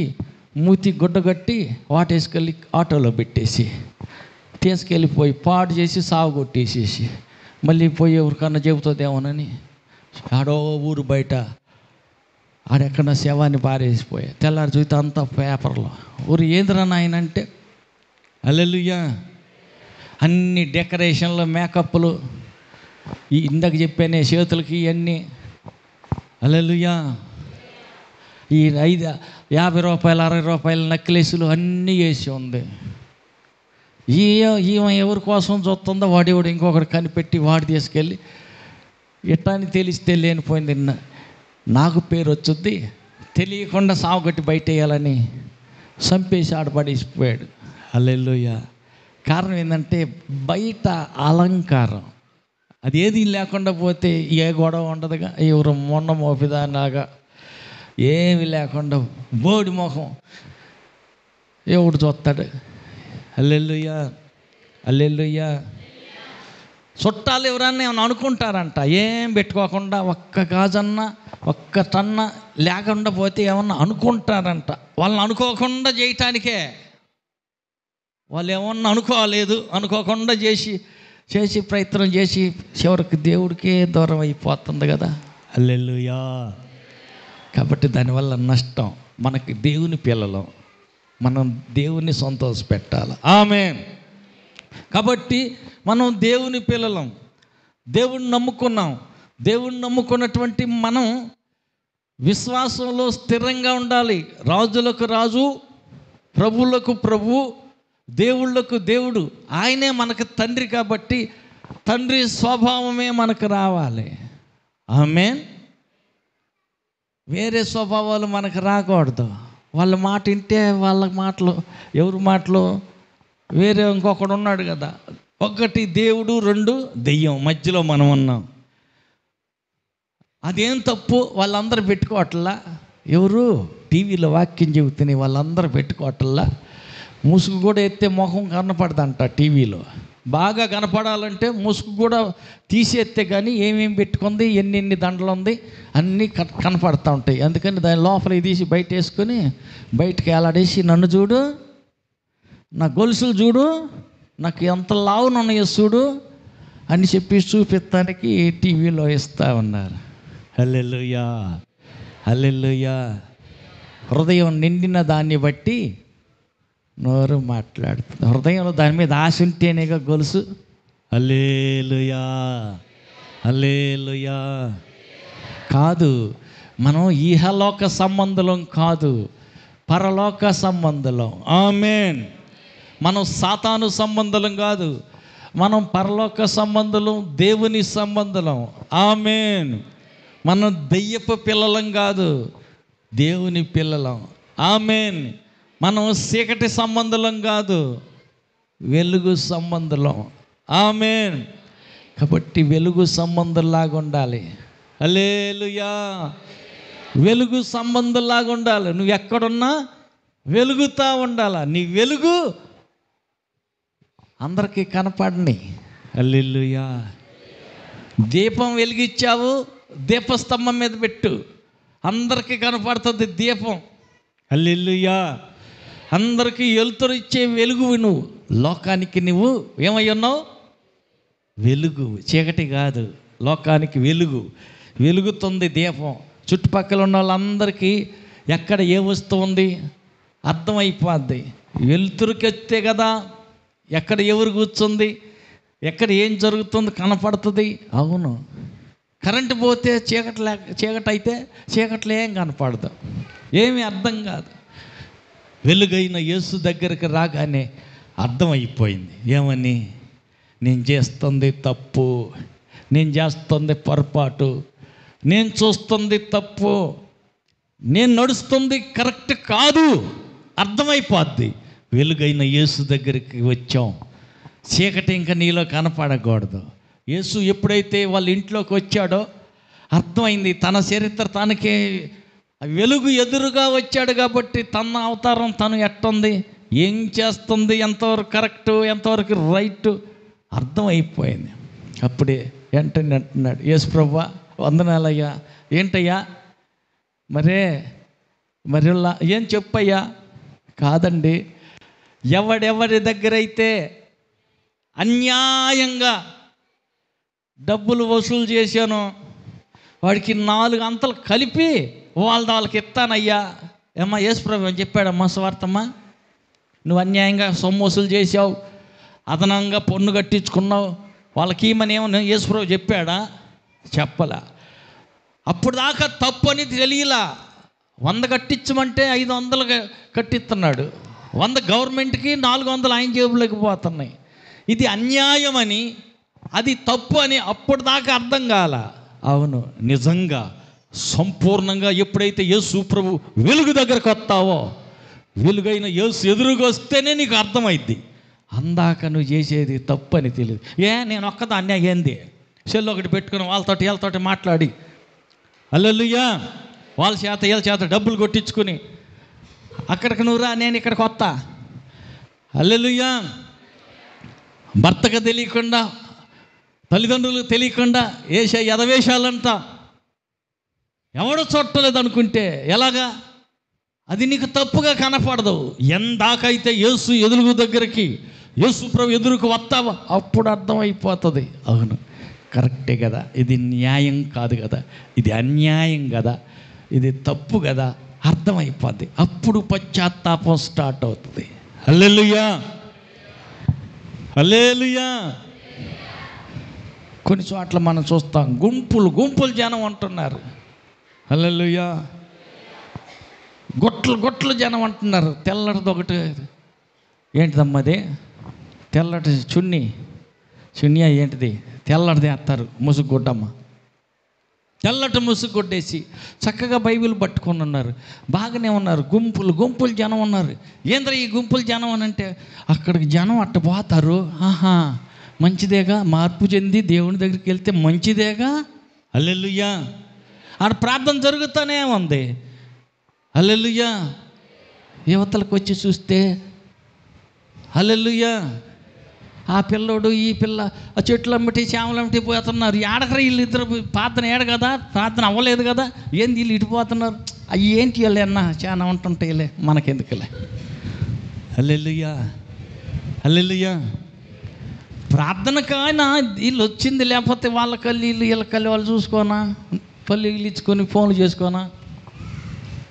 మూతి గుడ్డ కట్టి వాటేసుకెళ్ళి ఆటోలో పెట్టేసి తీసుకెళ్ళిపోయి పాడు చేసి సాగు కొట్టేసేసి మళ్ళీ పోయి ఎవరికన్నా చెబుతుందేమోనని ఆడో ఊరు బయట ఆడెక్కడ శవాన్ని పారేసిపోయా. తెల్లారి చూస్తే అంతా పేపర్లో. ఊరు ఏందిరా నాయన అంటే, హల్లెలూయా, అన్ని డెకరేషన్లు, మేకప్లు, ఈ ఇందాక చెప్పానే చేతులకి ఇవన్నీ. హల్లెలూయా. ఈ 50 రూపాయలు 60 రూపాయల నెక్లెస్లు అన్నీ వేసి ఉంది. ఈమె ఎవరి కోసం చూస్తుందో వాడేవాడు ఇంకొకటి కనిపెట్టి వాడు తీసుకెళ్ళి ఇట్టాని తెలిస్తే లేనిపోయింది. నాకు పేరు వచ్చుద్ది, తెలియకుండా సావుగట్టి బయట వేయాలని చంపేసి ఆడపడేసిపోయాడు. హల్లెలూయా. కారణం ఏంటంటే బయట అలంకారం, అది ఏది లేకుండా పోతే ఏ గొడవ ఉండదుగా. ఎవరు మొన్న మోపిదాలాగా ఏమి లేకుండా బోడి మొహం ఎవడు చూస్తాడు. హల్లెలూయా, హల్లెలూయా. చుట్టాలు ఎవరన్నా ఏమన్నా అనుకుంటారంట, ఏం పెట్టుకోకుండా ఒక్క గాజన్నా ఒక్క టన్న లేకుండా పోతే ఏమన్నా అనుకుంటారంట. వాళ్ళని అనుకోకుండా చేయటానికే, వాళ్ళు ఏమన్నా అనుకోకుండా చేసి ప్రయత్నం చేసి చివరికి దేవుడికే దూరం అయిపోతుంది కదా. హల్లెలూయా. కాబట్టి దానివల్ల నష్టం. మనకి దేవుని పిల్లలం, మనం దేవుని సంతోషపెట్టాలి. ఆమేన్. కాబట్టి మనం దేవుని పిల్లలం, దేవుణ్ణి నమ్ముకున్నాం. దేవుణ్ణి నమ్ముకున్నటువంటి మనం విశ్వాసంలో స్థిరంగా ఉండాలి. రాజులకు రాజు, ప్రభువులకు ప్రభు, దేవుళ్ళకు దేవుడు. ఆయనే మనకు తండ్రి కాబట్టి తండ్రి స్వభావమే మనకు రావాలి. ఆమేన్. వేరే స్వభావాలు మనకు రాకూడదు. వాళ్ళ మాట వింటే వాళ్ళ మాటలు, ఎవరి మాటలు వేరే. ఇంకొకడు ఉన్నాడు కదా, ఒకటి దేవుడు, రెండు దెయ్యం, మధ్యలో మనం ఉన్నాం. అదేం తప్పు? వాళ్ళందరూ పెట్టుకోవట్లా. ఎవరు టీవీలో వాక్యం చెబుతున్నాయి, వాళ్ళందరూ పెట్టుకోవట్లా. ముసుగు కూడా ఎత్తే మొహం కనపడదంట. టీవీలో బాగా కనపడాలంటే ముసుగు కూడా తీసేస్తే కానీ ఏమేమి పెట్టుకుంది, ఎన్ని దండలు ఉంది అన్నీ కనపడుతూ ఉంటాయి. అందుకని దాని లోపల తీసి బయట వేసుకొని బయటకు వేలాడేసి, నన్ను చూడు, నా గొలుసులు చూడు, నాకు ఎంత లావునున్నాయో చూడు అని చెప్పి చూపిస్తానికి టీవీలో ఇస్తూ ఉన్నారు. హల్లెలూయా, హల్లెలూయా. హృదయం నిండిన దాన్ని బట్టి నోరు మాట్లాడుతుంది. హృదయంలో దాని మీద ఆశ ఉంటేనేగా గొలుసు. హల్లెలూయా, హల్లెలూయా. కాదు, మనం ఇహలోక సంబంధులం కాదు, పరలోక సంబంధులం. ఆమేన్. మనం సాతాను సంబంధులం కాదు, మనం పరలోక సంబంధులం, దేవుని సంబంధులం. ఆమేన్. మనం దెయ్యపు పిల్లలం కాదు, దేవుని పిల్లలం. ఆమేన్. మనం చీకటి సంబంధులం కాదు, వెలుగు సంబంధులం. ఆమేన్. కాబట్టి వెలుగు సంబంధుల్లాగా ఉండాలి. హల్లెలూయా. వెలుగు సంబంధుల్లాగా ఉండాలి. నువ్వు ఎక్కడున్నా వెలుగుతూ ఉండాలా. నీ వెలుగు అందరికీ కనపడని. హల్లెలూయా. దీపం వెలిగించావు, దీపస్తంభం మీద పెట్టు, అందరికీ కనపడుతుంది దీపం. హల్లెలూయా. అందరికీ వెలుతురు ఇచ్చే వెలుగు నువ్వు. లోకానికి నువ్వు ఏమై ఉన్నావు? వెలుగు. చీకటి కాదు, లోకానికి వెలుగు. వెలుగుతుంది దీపం. చుట్టుపక్కల ఉన్న వాళ్ళందరికీ ఎక్కడ ఏ వస్తువు ఉంది అర్థమైపోద్ది. వెలుతురుకి వస్తే కదా ఎక్కడ ఎవరు కూర్చుంది, ఎక్కడ ఏం జరుగుతుంది కనపడుతుంది. అవును, కరెంటు పోతే చీకటి అయితే చీకట్లో ఏం కనపడదు, ఏమీ అర్థం కాదు. వెలుగైన యేసు దగ్గరికి రాగానే అర్థమైపోయింది. ఏమని? నేను చేస్తుంది తప్పు, నేను చేస్తుంది పొరపాటు, నేను చూస్తుంది తప్పు, నేను నడుస్తుంది కరెక్ట్ కాదు, అర్థమైపోద్ది. వెలుగైన యేసు దగ్గరికి వచ్చాం. చీకటి ఇంకా నీలో కనపడకూడదు. యేసు ఎప్పుడైతే వాళ్ళ ఇంట్లోకి వచ్చాడో అర్థమైంది. తన చరిత్ర తనకే వెలుగు ఎదురుగా వచ్చాడు కాబట్టి తన అవతారం తను ఎట్టుంది, ఏం చేస్తుంది, ఎంతవరకు కరెక్టు, ఎంతవరకు రైటు అర్థమైపోయింది. అప్పుడే వెంటనే అంటున్నాడు, యేసు ప్రభువా వందనాలయ్యా. ఏంటయ్యా మరిలా ఏం చెప్పయ్యా? కాదండి, ఎవడెవరి దగ్గర అయితే అన్యాయంగా డబ్బులు వసూలు చేశానో వాడికి 4 అంతలు కలిపి వాళ్ళకి ఇస్తానయ్యా. ఏమ్మా యేసుప్రభు అని చెప్పాడమ్మా స్వార్థమ్మా, నువ్వు అన్యాయంగా సొమ్ము వసూలు చేసావు, అదనంగా పన్ను కట్టించుకున్నావు, వాళ్ళకి ఈమని ఏమన్నా యేసుప్రభు చెప్పాడా? చెప్పలా. అప్పుడు దాకా తప్పు అని తెలియలా. 100 కట్టించమంటే 500 కట్టిస్తున్నాడు. 100 గవర్నమెంట్కి, 400 ఆయన జేబులోకి పోతున్నాయి. ఇది అన్యాయమని, అది తప్పు అని అప్పుడు దాకా అర్థం కాల. అవును, నిజంగా సంపూర్ణంగా ఎప్పుడైతే యేసు ప్రభు వెలుగు దగ్గరకు వస్తావో, వెలుగైన యేసు ఎదురుగా వస్తేనే నీకు అర్థమైద్ది. అందాక నువ్వు చేసేది తప్పు అని తెలియదు. నేను ఒక్కదాన్ని ఏంది సెల్ ఒకటి పెట్టుకుని వీళ్ళతోటి మాట్లాడి హల్లెలూయా, వాళ్ళ చేత వీళ్ళ చేత డబ్బులు కొట్టించుకుని అక్కడికి నువ్వు రా, నేను ఇక్కడికి వస్తా. హల్లెలూయా. భర్తకు తెలియకుండా, తల్లిదండ్రులకు తెలియకుండా వేసే ఎదవేషాలంతా ఎవడో చూడలేదు అనుకుంటే ఎలాగా? అది నీకు తప్పుగా కనపడదు. ఎందాకైతే యేసు ఎదురు దగ్గరికి, యేసు ప్రభు ఎదురుకు వస్తావో అప్పుడు అర్థమైపోతుంది. అవును, కరెక్టే కదా, ఇది న్యాయం కాదు కదా, ఇది అన్యాయం కదా, ఇది తప్పు కదా, అర్థమైపోద్ది. అప్పుడు పశ్చాత్తాపం స్టార్ట్ అవుతుంది. హల్లెలూయా, హల్లెలూయా. కొన్ని చోట్ల మనం చూస్తాం, గుంపులు జనం అంటున్నారు. హల్లెలూయా. గొట్లు జనం అంటున్నారు. తెల్లటిది ఒకటి, ఏంటిదమ్మది, తెల్లటి చున్నీ ఏంటిది, తెల్లటిది వేస్తారు, ముసుగుడ్డమ్మ, తెల్లటి ముసుగుడ్డేసి చక్కగా బైబిల్ పట్టుకొని ఉన్నారు. బాగానే ఉన్నారు. గుంపులు జనం ఉన్నారు. ఏంద్ర ఈ గుంపులు జనం అని అంటే, అక్కడికి జనం అట్ట పోతారు. ఆహా, మంచిదేగా, మార్పు చెంది దేవుని దగ్గరికి వెళ్తే మంచిదేగా. హల్లెలూయా. ఆడ ప్రార్థన జరుగుతూనే ఉంది. హల్లెలూయా. యువతలకు వచ్చి చూస్తే హల్లెలూయా, ఆ పిల్లోడు ఈ పిల్ల ఆ చెట్లు అమ్మటి చేమలు అమ్మటి పోతున్నారు. ఏడకరా వీళ్ళిద్దరు ప్రార్థన ఏడ కదా, ప్రార్థన అవ్వలేదు కదా, ఏంది వీళ్ళు ఇటుపోతున్నారు, అవి ఏంటి వీళ్ళు అన్న చాలా ఉంటుంటాయిలే, మనకెందుకులే. హల్లెలూయా, హల్లెలూయా. ప్రార్థనకైనా వీళ్ళు వచ్చింది, లేకపోతే వాళ్ళ కళ్ళు వీళ్ళ కళ్ళు వాళ్ళు చూసుకోనా, పల్లీలు ఇచ్చుకొని ఫోన్లు చేసుకోనా,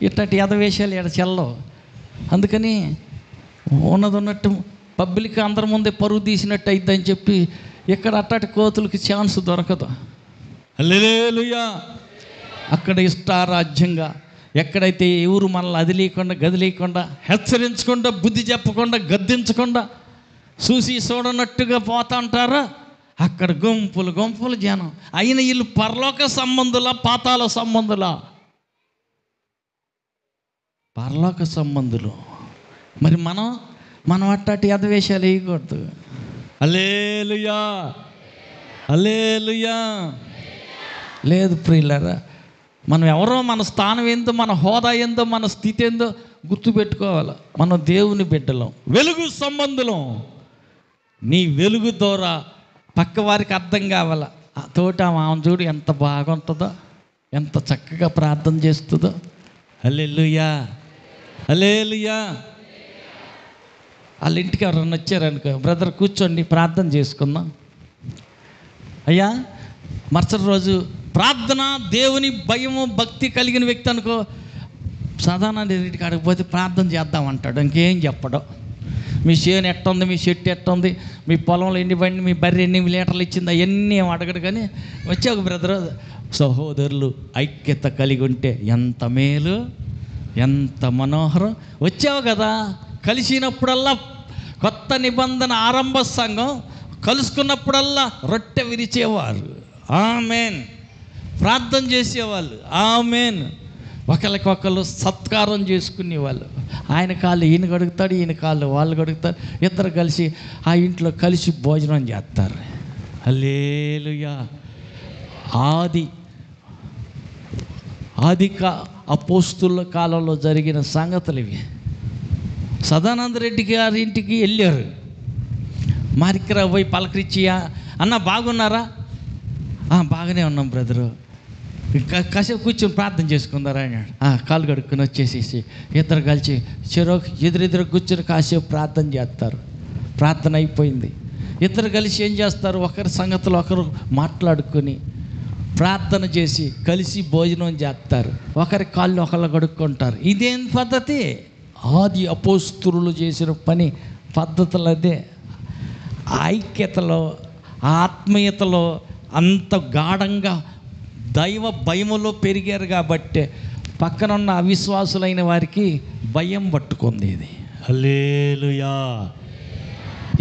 ఇట్టటి ఎదవేశాలు ఎడ చెల్లవు. అందుకని ఉన్నట్టు పబ్లిక్ అందరి ముందే పరుగు తీసినట్టు అయిద్దని చెప్పి ఇక్కడ అట్టటి కోతులకి ఛాన్స్ దొరకదు. హల్లెలూయా. అక్కడ ఇష్టారాజ్యంగా, ఎక్కడైతే ఎవరు మనల్ని అది లేకుండా గది లేకుండా, హెచ్చరించకుండా, బుద్ధి చెప్పకుండా, గద్దించకుండా, చూసి చూడనట్టుగా పోతా ఉంటారా, అక్కడ గుంపులు జనం. అయిన వీళ్ళు పరలోక సంబంధులా, పాతాళ సంబంధులా? పరలోక సంబంధులు. మరి మనం అట్టటి ఎదవేషాలు వేయకూడదు. హల్లెలూయా, హల్లెలూయా. లేదు ప్రియులారా, మనం ఎవరో, మన స్థానం ఏందో, మన హోదా ఏందో, మన స్థితి ఏందో గుర్తుపెట్టుకోవాలి. మనం దేవుని బిడ్డలం, వెలుగు సంబంధులం. నీ వెలుగు ద్వారా పక్క వారికి అర్థం కావాల. తోట ఆమె చూడు ఎంత బాగుంటుందో, ఎంత చక్కగా ప్రార్థన చేస్తుందో. హల్లెలూయా, హల్లెలూయా. వాళ్ళ ఇంటికి ఎవరన్నా వచ్చారనుకో, బ్రదర్ కూర్చోండి ప్రార్థన చేసుకుందాం. అయ్యా, మరుసటి రోజు ప్రార్థన, దేవుని భయము భక్తి కలిగిన వ్యక్తి అనుకో, సాధారణ ఇంటికి అడగపోతే ప్రార్థన చేద్దామంటాడు, ఇంకేం చెప్పడం. మీ చేను ఎట్టుంది, మీ చెట్టు ఎట్టుంది, మీ పొలంలో ఎన్ని బండి, మీ బర్రె ఎన్ని లీటర్లు ఇచ్చింది, అవన్నీ ఏం అడగడు. కానీ వచ్చావు బ్రదర్, సహోదరులు ఐక్యత కలిగి ఉంటే ఎంత మేలు, ఎంత మనోహరం. వచ్చావు కదా, కలిసినప్పుడల్లా కొత్త నిబంధన ఆరంభ సంఘం, కలుసుకున్నప్పుడల్లా రొట్టె విరిచేవారు, ఆమేన్. ప్రార్థన చేసేవాళ్ళు, ఆమేన్. ఒకరికొకరు సత్కారం చేసుకునేవాళ్ళు. ఆయన కాళ్ళు ఈయన గడుగుతాడు, ఈయన కాళ్ళు వాళ్ళు గడుగుతారు. ఇద్దరు కలిసి ఆ ఇంట్లో కలిసి భోజనం చేస్తారు. హల్లెలూయా. ఆది అపోస్తుల కాలంలో జరిగిన సంగతులు ఇవి. సదానంద రెడ్డి గారి ఇంటికి వెళ్ళారు. మారికరా పోయి పలకరించి, అన్న బాగున్నారా? బాగానే ఉన్నాం బ్రదరు, కాసేపు కూర్చొని ప్రార్థన చేసుకుందారా అన్నాడు. కాలు కడుక్కొని వచ్చేసేసి ఇద్దరు కలిసి ఎదురెదురు కూర్చొని కాసేపు ప్రార్థన చేస్తారు. ప్రార్థన అయిపోయింది. ఇద్దరు కలిసి ఏం చేస్తారు, ఒకరి సంగతులు ఒకరు మాట్లాడుకొని ప్రార్థన చేసి కలిసి భోజనం చేస్తారు. ఒకరి కాళ్ళు ఒకళ్ళు కడుక్కుంటారు. ఇదేం పద్ధతి? ఆది అపోస్తులు చేసిన పని పద్ధతులు అదే. ఐక్యతలో, ఆత్మీయతలో అంత గాఢంగా దైవ భయములో పెరిగారు కాబట్టి పక్కనున్న అవిశ్వాసులైన వారికి భయం పట్టుకుంది. ఇది హల్లెలూయా.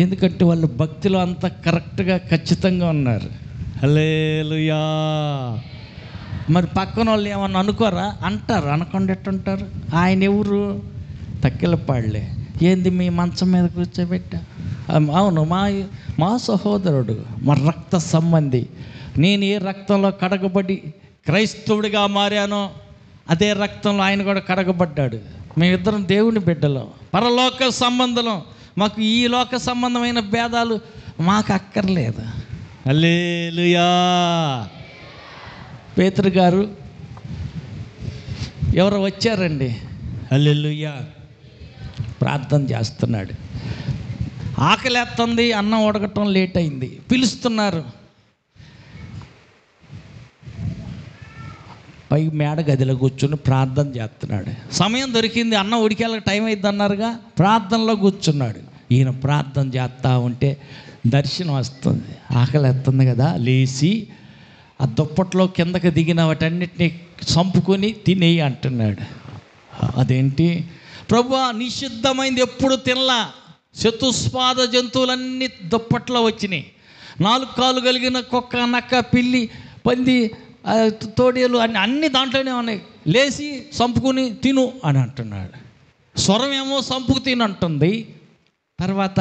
ఎందుకంటే వాళ్ళు భక్తిలో అంత కరెక్ట్గా ఖచ్చితంగా ఉన్నారు. హల్లెలూయా. మరి పక్కన వాళ్ళు ఏమన్నా అనుకోరా? అంటారు. అనకుండా ఎట్టుంటారు? ఆయన ఎవరు? తక్కిలపాడులే. ఏంది మీ మంచం మీద కూర్చోబెట్టా? అవును, మా సహోదరుడు, మా రక్త సంబంధి. నేను ఏ రక్తంలో కడగబడి క్రైస్తవుడిగా మారానో అదే రక్తంలో ఆయన కూడా కడగబడ్డాడు. మేమిద్దరం దేవుని బిడ్డలం, పరలోక సంబంధం. మాకు ఈ లోక సంబంధమైన భేదాలు మాకు అక్కర్లేదు. హల్లెలూయా. పేతురు గారు ఎవరో వచ్చారండి. హల్లెలూయా. ప్రార్థన చేస్తున్నాడు. ఆకలేస్తుంది, అన్నం ఉడకటం లేట్ అయింది. పిలుస్తున్నారు. పై మేడ గదిలో కూర్చొని ప్రార్థన చేస్తున్నాడు. సమయం దొరికింది, అన్నం ఉడికేళ్ళకి టైం అయింది అన్నారుగా, ప్రార్థనలో కూర్చున్నాడు. ఈయన ప్రార్థన చేస్తూ ఉంటే దర్శనం వస్తుంది. ఆకలేస్తుంది కదా, లేచి ఆ దుప్పట్లో కిందకి దిగిన వాటన్నిటిని చంపుకొని తినేయి అంటున్నాడు. అదేంటి ప్రభువా, నిషిద్ధమైంది ఎప్పుడు తినలా. చతుస్పాద జంతువులన్నీ దుప్పట్లో వచ్చినాయి. 4 కాళ్ళు కలిగిన కుక్క, నక్క, పిల్లి, పంది, తోడేలు అన్నీ దాంట్లోనే ఉన్నాయి. లేచి చంపుకుని తిను అని అంటున్నాడు. స్వరం ఏమో చంపుకు తిను అంటుంది. తర్వాత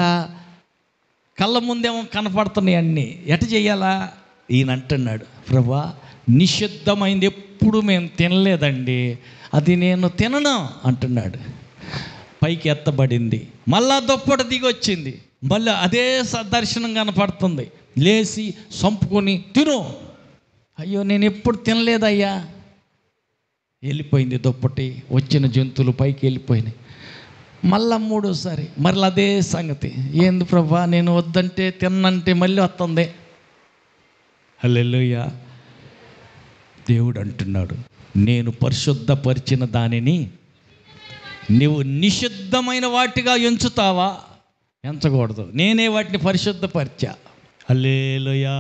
కళ్ళ ముందేమో కనపడుతున్నాయి అన్నీ. ఎట చెయ్యాలా? ఈయన అంటున్నాడు, ప్రభువా, నిషిద్ధమైంది ఎప్పుడు మేము తినలేదండి, అది నేను తినను అంటున్నాడు. పైకి ఎత్తబడింది. మళ్ళా దుప్పటి దిగి వచ్చింది. మళ్ళీ అదే దర్శనం కనపడుతుంది. లేచి చంపుకొని తిను. అయ్యో, నేను ఎప్పుడు తినలేదయ్యా. వెళ్ళిపోయింది దుప్పటి. వచ్చిన జంతువులు పైకి వెళ్ళిపోయినాయి. మళ్ళా 3వసారి మళ్ళీ అదే సంగతి. ఏంది ప్రభా, నేను వద్దంటే తిన్నంటే మళ్ళీ వస్తుంది. హల్లెలూయా. దేవుడు అంటున్నాడు, నేను పరిశుద్ధపరిచిన దానిని నీవు నిషిద్ధమైన వాటిగా ఎంచుతావా? ఎంచకూడదు. నేనే వాటిని పరిశుద్ధపరిచా. హల్లెలూయా.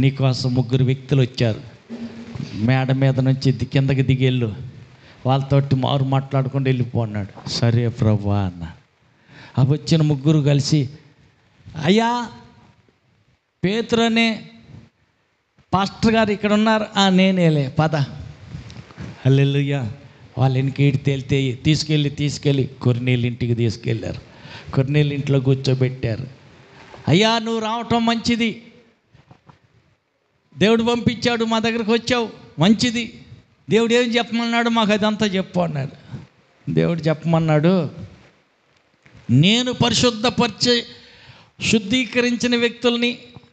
నీకోసం 3 వ్యక్తులు వచ్చారు. మేడ మీద నుంచి కిందకి దిగెళ్ళు, వాళ్ళతోటి మారు మాట్లాడుకుంటూ వెళ్ళిపోన్నాడు. సరే ప్రభువా అన్న. అవి వచ్చిన 3 కలిసి, అయ్యా, పేతురు అనే పాస్టర్ గారు ఇక్కడ ఉన్నారు. నేనేలే, పద. హల్లెలూయా. వాళ్ళ ఇంటికి తేలితే తీసుకెళ్ళి కొర్నేలు ఇంటికి తీసుకెళ్ళారు. కొర్నేలు ఇంట్లో కూర్చోబెట్టారు. అయ్యా, నువ్వు రావటం మంచిది, దేవుడు పంపించాడు, మా దగ్గరకు వచ్చావు, మంచిది. దేవుడు ఏం చెప్పమన్నాడు? మాకు అదంతా చెప్పు అన్నాడు. దేవుడు చెప్పమన్నాడు, నేను పరిశుద్ధపరిచే శుద్ధీకరించిన వ్యక్తుల్ని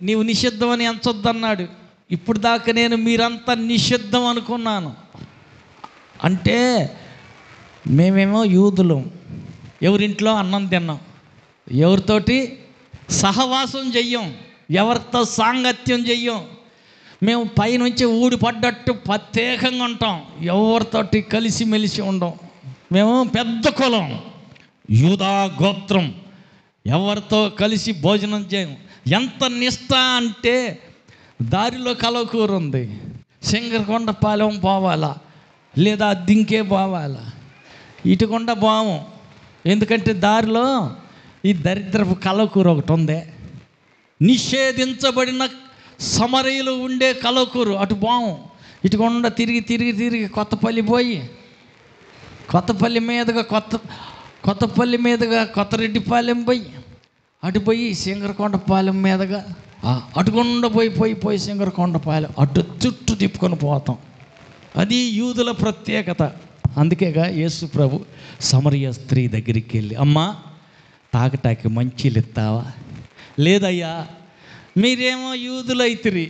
నీవు నిషిద్ధమని ఎంచొద్దన్నాడు. ఇప్పుడు దాకా నేను మీరంతా నిషిద్ధం అనుకున్నాను. అంటే మేమేమో యూదులం, ఎవరింట్లో అన్నం తిన్నాం, ఎవరితోటి సహవాసం చెయ్యం, ఎవరితో సాంగత్యం చెయ్యం. మేము పైనుంచి ఊడిపడ్డట్టు ప్రత్యేకంగా ఉంటాం, ఎవరితోటి కలిసిమెలిసి ఉండం. మేము పెద్ద కులం, యూదా గోత్రం, ఎవరితో కలిసి భోజనం చేయం. ఎంత నిష్ఠ అంటే, దారిలో కలవకూర ఉంది, సింగరకొండపాలెం పోవాలా, లేదా దింకే పోవాలా, ఇటుకొండ పోము. ఎందుకంటే దారిలో ఈ దరిద్రపు కలవకూర ఒకటి ఉంది. నిషేధించబడిన సమరయులు ఉండే కలవకూరు, అటు పోము. ఇటుకొండ తిరిగి కొత్తపల్లి పోయి, కొత్తపల్లి మీదుగా కొత్తపల్లి మీదుగా కొత్తరెడ్డిపాలెం పోయి, అటు పోయి సింగరకొండపాలెం మీదుగా అటుకుండా పోయి సింగరకొండపాలెం, అటు చుట్టూ తిప్పుకొని పోతాం. అది యూదుల ప్రత్యేకత. అందుకేగా యేసు ప్రభు సమరయ స్త్రీ దగ్గరికి వెళ్ళి, అమ్మా, తాగటానికి మంచిలు ఇస్తావా? లేదయ్యా. మీరేమో యూదులు అయితిరి,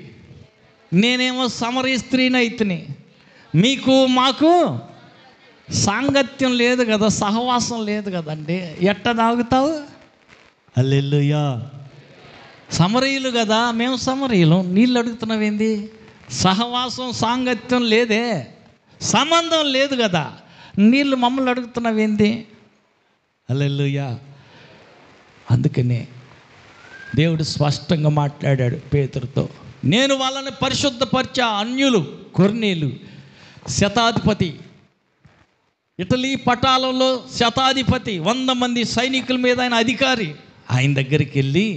నేనేమో సమరయ స్త్రీని అయితిని, మీకు మాకు సాంగత్యం లేదు కదా, సహవాసం లేదు కదండి, ఎట్ట తాగుతావు? హల్లెలూయా. సమరయులు కదా, మేము సమరయులం, నీళ్ళు అడుగుతున్నావేంది? సహవాసం సాంగత్యం లేదే, సంబంధం లేదు కదా, నీళ్ళు మమ్మల్ని అడుగుతున్నావేంది? హల్లెలూయా. అందుకనే దేవుడు స్పష్టంగా మాట్లాడాడు పేతురుతో, నేను వాళ్ళని పరిశుద్ధపరిచా. అన్యులు, కొర్నేలు, శతాధిపతి, ఇటలీ పటాలంలో శతాధిపతి, 100 మంది సైనికుల మీద ఆయన అధికారి. ఆయన దగ్గరికి వెళ్ళి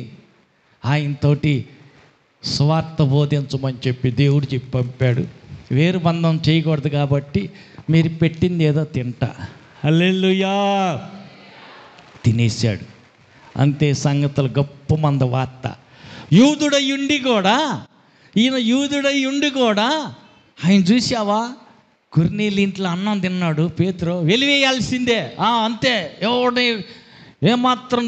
ఆయనతోటి స్వార్థ బోధించమని చెప్పి దేవుడు చెప్పి పంపాడు. వేరు బంధం చేయకూడదు కాబట్టి మీరు పెట్టింది ఏదో తింటా. హల్లెలూయా. తినేశాడు. అంతే సంగతులు. గొప్ప మంద వార్త. యూదుడయ్యుండి కూడా, ఈయన యూదుడయ్యుండి కూడా ఆయన చూసావా, కొర్నేలి ఇంట్లో అన్నం తిన్నాడు పేతురు, వెలివేయాల్సిందే, అంతే, ఎవరిని ఏమాత్రం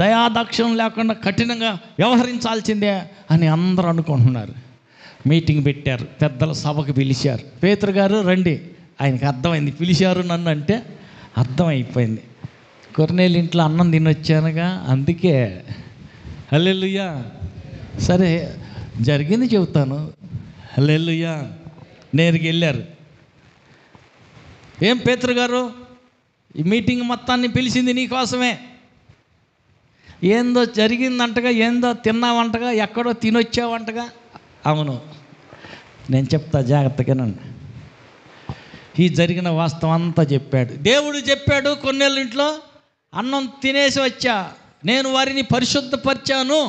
దయాదాక్షిణ్యం లేకుండా కఠినంగా వ్యవహరించాల్సిందే అని అందరూ అనుకుంటున్నారు. మీటింగ్ పెట్టారు, పెద్దల సభకు పిలిచారు. పేతురు గారు రండి. ఆయనకి అర్థమైంది, పిలిచారు నన్ను అంటే అర్థమైపోయింది. కొర్నేలి ఇంట్లో అన్నం తినొచ్చానుగా, అందుకే. హల్లెలూయా. సరే, జరిగింది చెబుతాను. హల్లెలూయా. నేరుగా వెళ్ళారు. ఏం పేతురు గారు, ఈ మీటింగ్ మొత్తాన్ని పిలిచింది నీకోసమే. ఏందో జరిగిందంటగా, ఏందో తిన్నావంటగా, ఎక్కడో తినొచ్చావంటగా. అవును, నేను చెప్తా జాగ్రత్తగానండి. ఈ జరిగిన వాస్తవం అంతా చెప్పాడు. దేవుడు చెప్పాడు, కొన్నేళ్ళ ఇంట్లో అన్నం తినేసి వచ్చా, నేను వారిని పరిశుద్ధపరిచాను,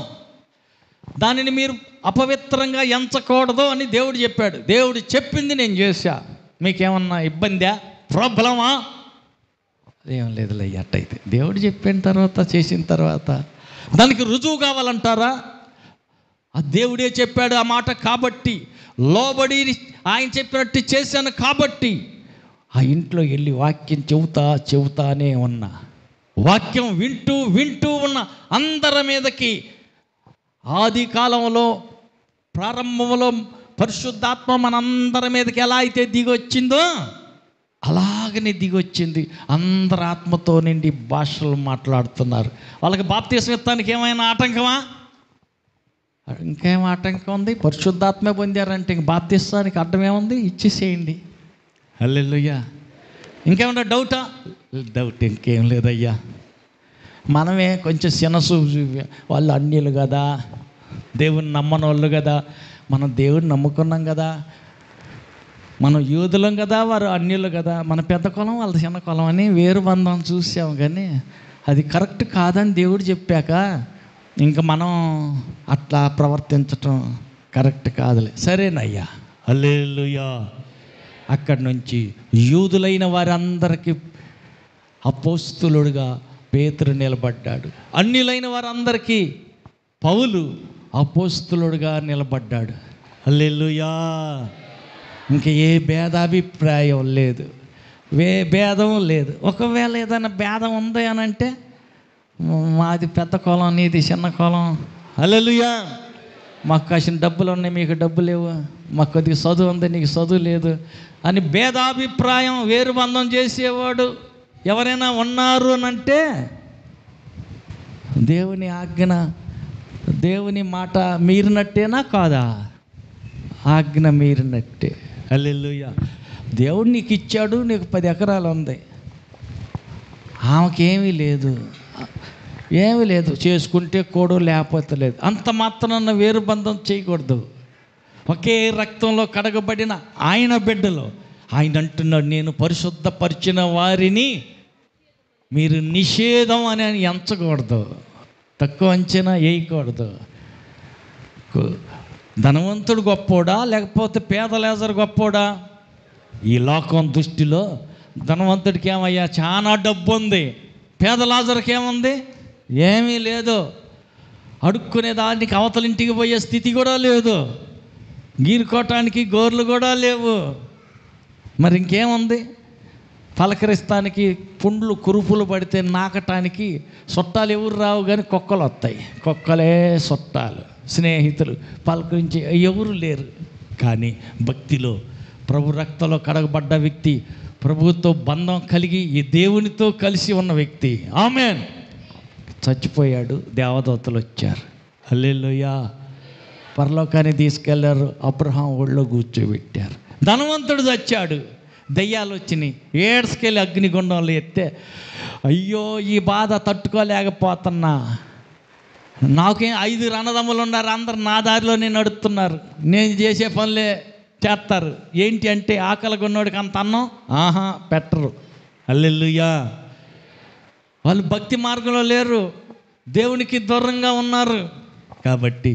దానిని మీరు అపవిత్రంగా ఎంచకూడదు అని దేవుడు చెప్పాడు. దేవుడు చెప్పింది నేను చేశా. మీకేమన్నా ఇబ్బందా, ప్రాబ్లమా? ఏం లేదులే. అట్టయితే దేవుడు చెప్పిన తర్వాత, చేసిన తర్వాత దానికి రుజువు కావాలంటారా? ఆ దేవుడే చెప్పాడు ఆ మాట కాబట్టి, లోబడి ఆయన చెప్పినట్టు చేశాను కాబట్టి ఆ ఇంట్లో వెళ్ళి వాక్యం చెబుతానే ఉన్నా. వాక్యం వింటూ ఉన్న అందరి మీదకి ఆది కాలంలో ప్రారంభంలో పరిశుద్ధాత్మ మనందరి మీదకి ఎలా అయితే దిగొచ్చిందో అలాగనే దిగొచ్చింది. అందరు ఆత్మతో నిండి భాషలు మాట్లాడుతున్నారు. వాళ్ళకి బాప్తిసం ఇస్తానికి ఏమైనా ఆటంకమా? ఇంకేం ఆటంకం ఉంది? పరిశుద్ధాత్మ పొందారంటే ఇంక బాప్తిస్తానికి అడ్డం ఏముంది? ఇచ్చేసేయండి. హల్లెలూయా. ఇంకేమన్నా డౌటా? డౌట్ ఇంకేం లేదయ్యా. మనమే కొంచెం శినసు, వాళ్ళు అన్యులు కదా, దేవుని నమ్మని వాళ్ళు కదా, మనం దేవుడిని నమ్ముకున్నాం కదా, మనం యూదులం కదా, వారు అన్యులు కదా, మన పెద్ద కులం వాళ్ళ చిన్న కులం అని వేరు బంధం చూసాం. కానీ అది కరెక్ట్ కాదని దేవుడు చెప్పాక ఇంకా మనం అట్లా ప్రవర్తించటం కరెక్ట్ కాదులే. సరేనయ్యా. హల్లెలూయా. అక్కడి నుంచి యూదులైన వారందరికీ అపోస్తులుడుగా పేతురు నిలబడ్డాడు. అన్యులైన వారందరికీ పౌలు అపోస్తులుడుగా నిలబడ్డాడు. హల్లెలూయా. ఇంక ఏ భేదాభిప్రాయం లేదు, భేదం లేదు. ఒకవేళ ఏదైనా భేదం ఉంది అని అంటే, మాది పెద్ద కులం, నీది చిన్న కులం. హల్లెలూయా. మాకు కాసిన డబ్బులు ఉన్నాయి, మీకు డబ్బు లేవు, మాకు కొద్దిగా చదువు ఉంది, నీకు చదువు లేదు అని భేదాభిప్రాయం, వేరు బంధం చేసేవాడు ఎవరైనా ఉన్నారు అని అంటే దేవుని ఆజ్ఞ, దేవుని మాట మీరినట్టేనా కాదా? ఆజ్ఞ మీరినట్టే. హల్లెలూయా. దేవుడు నీకు ఇచ్చాడు, నీకు 10 ఎకరాలు ఉంది, ఆమెకేమీ లేదు, ఏమీ లేదు, చేసుకుంటే కోడు లేకపోతే లేదు. అంత మాత్రాన వేరు బంధం చేయకూడదు. ఒకే రక్తంలో కడగబడిన ఆయన బిడ్డలు. ఆయన అంటున్నాడు, నేను పరిశుద్ధపరిచిన వారిని మీరు నిషేధం అని ఎంచకూడదు, తక్కువ అంచనా వేయకూడదు. ధనవంతుడు గొప్పోడా లేకపోతే పేద లేజర్ గొప్పోడా? ఈ లోకం దృష్టిలో ధనవంతుడికి ఏమయ్యా చాలా డబ్బు ఉంది, పేద లాజర్కి ఏముంది? ఏమీ లేదు. అడుక్కునే దానికి అవతలింటికి పోయే స్థితి కూడా లేదు, గీరుకోవటానికి గోర్లు కూడా లేవు. మరి ఇంకేముంది? పలకరిస్తానికి పుండ్లు కురుపులు పడితే నాకటానికి చుట్టాలు ఎవరు రావు, కానీ కుక్కలు వస్తాయి. కుక్కలే చుట్టాలు, స్నేహితులు, పలకరించి ఎవరు లేరు. కానీ భక్తిలో ప్రభు రక్తంలో కడగబడ్డ వ్యక్తి, ప్రభువుతో బంధం కలిగి ఈ దేవునితో కలిసి ఉన్న వ్యక్తి, ఆమేన్, చచ్చిపోయాడు, దేవదూతలు వచ్చారు. హల్లెలూయా. పరలోకాన్ని తీసుకెళ్లారు, అబ్రహాం ఒళ్ళో కూర్చోబెట్టారు. ధనవంతుడు చచ్చాడు, దయ్యాలు వచ్చినాయి, ఏడ్స్కెళ్ళి అగ్నిగుండంలో ఎత్తే, అయ్యో ఈ బాధ తట్టుకోలేకపోతున్నా, నాకేం 5 అన్నదమ్ములు ఉన్నారు, అందరు నా దారిలోనే నడుస్తున్నారు, నేను చేసే పనులే చేస్తారు, ఏంటి అంటే ఆకలి కొన్నోడికి అంత అన్నం పెట్టరు. హల్లెలూయా. వాళ్ళు భక్తి మార్గంలో లేరు, దేవునికి దూరంగా ఉన్నారు. కాబట్టి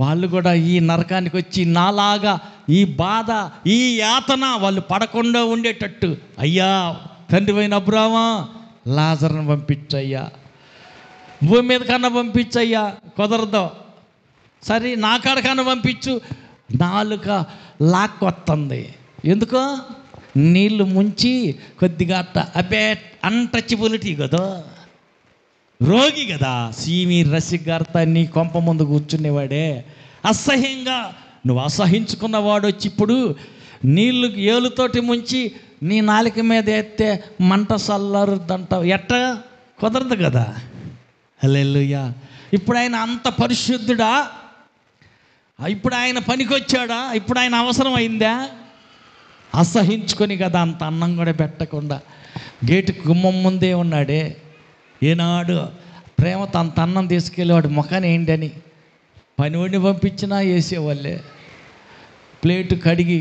వాళ్ళు కూడా ఈ నరకానికి వచ్చి నాలాగా ఈ బాధ, ఈ యాతన వాళ్ళు పడకుండా ఉండేటట్టు, అయ్యా తండ్రివైన అబ్రామా లాజరును పంపించయ్యా, భూమి మీద కన్నా పంపించయ్యా, కుదరదు, సరే నా కాడకన్నా పంపించు. నాలుక లాక్కొస్తుంది. ఎందుకో నీళ్లు ముంచి కొద్దిగా అబ్బే అన్టచబిలిటీ కదా, రోగి కదా, సీమి రసిగార్త నీ కొంప ముందు కూర్చునేవాడే, అసహ్యంగా నువ్వు అసహించుకున్నవాడు వచ్చి ఇప్పుడు నీళ్లు ఏలుతోటి ముంచి నీ నాలుక మీద ఎత్తే మంట చల్లారుద్దంటావు, ఎట్ట కుదరదు కదా. హల్లెలూయా. ఇప్పుడు ఆయన అంత పరిశుద్ధుడా? ఇప్పుడు ఆయన పనికొచ్చాడా? ఇప్పుడు ఆయన అవసరం అయిందా? అసహించుకొని కదా అంత అన్నం కూడా పెట్టకుండా గేటు గుమ్మం ముందే ఉన్నాడే. ఏనాడు ప్రేమతో అంత అన్నం తీసుకెళ్ళేవాడు ముఖాన్ని ఏంటని పనివాడిని పంపించినా వేసేవాళ్ళే. ప్లేటు కడిగి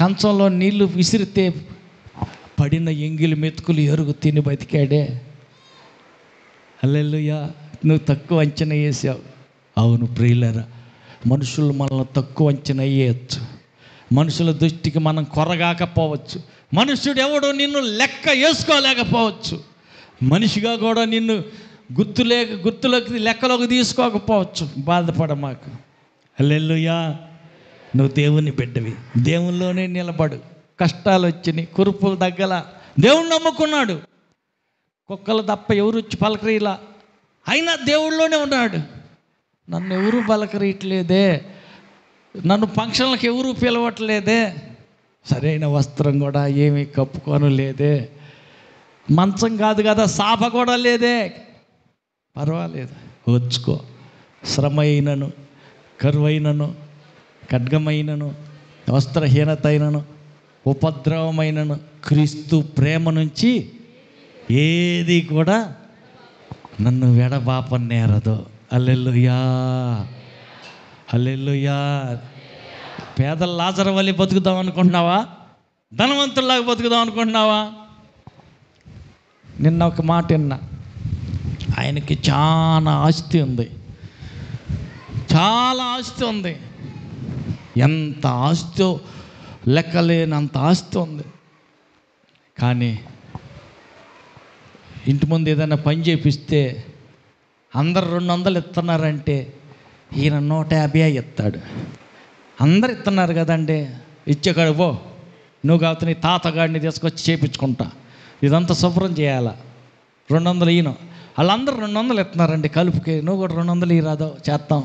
కంచంలో నీళ్లు విసిరితే పడిన ఎంగిలి మెతుకులు ఎరుగు తిని బతికాడే. హల్లెలూయా. నువ్వు తక్కువ అంచనా వేసావు. అవును ప్రియులారా, మనుషులు మనల్ని తక్కువ అంచనా వేయచ్చు, మనుషుల దృష్టికి మనం కొరగాకపోవచ్చు, మనుషుడు ఎవడో నిన్ను లెక్క వేసుకోలేకపోవచ్చు, మనిషిగా కూడా నిన్ను గుర్తులోకి లెక్కలోకి తీసుకోకపోవచ్చు. బాధపడ మాకు. హల్లెలూయా. నువ్వు దేవుని బిడ్డవి, దేవునిలోనే నిలబడు. కష్టాలు వచ్చినాయి, కురుపులు తగ్గల, దేవుణ్ణి నమ్ముకున్నాడు. కుక్కలు తప్ప ఎవరు వచ్చి పలకరీలా, అయినా దేవుళ్ళలోనే ఉన్నాడు. నన్ను ఎవరు పలకరీయట్లేదే, నన్ను ఫంక్షన్లకు ఎవరు పిలవట్లేదే, సరైన వస్త్రం కూడా ఏమీ కప్పుకోను లేదే, మంచం కాదు కదా సాప కూడా లేదే, పర్వాలేదు వచ్చుకో. శ్రమ అయినను, కరువైనను, ఖడ్గమైనను, వస్త్రహీనత అయినను, ఉపద్రవమైనను క్రీస్తు ప్రేమ నుంచి ఏది కూడా నన్ను వెడబాపనేరదు. హల్లెలూయా. హల్లెలూయా. పేదల లాజరు వలె బతుకుదాం అనుకుంటున్నావా? ధనవంతుల్లాగా బతుకుదాం అనుకుంటున్నావా? నిన్న ఒక మాట విన్నా, ఆయనకి చాలా ఆస్తి ఉంది, చాలా ఆస్తి ఉంది, ఎంత ఆస్తో లెక్కలేనంత ఆస్తి ఉంది. కానీ ఇంటి ముందు ఏదైనా పని చేపిస్తే అందరు 200 ఇస్తున్నారంటే ఈయన 150 ఇస్తాడు. అందరు ఇస్తున్నారు కదండి, ఇచ్చేకాడు పో, నువ్వు కావచ్చు నీ తాతగాడిని తీసుకొచ్చి చేయించుకుంటా, ఇదంతా శుభ్రం చేయాలా, 200 ఈయన. వాళ్ళందరూ 200 ఇస్తున్నారండి కలుపుకి, నువ్వు కూడా 200 ఇరాదో చేస్తాం,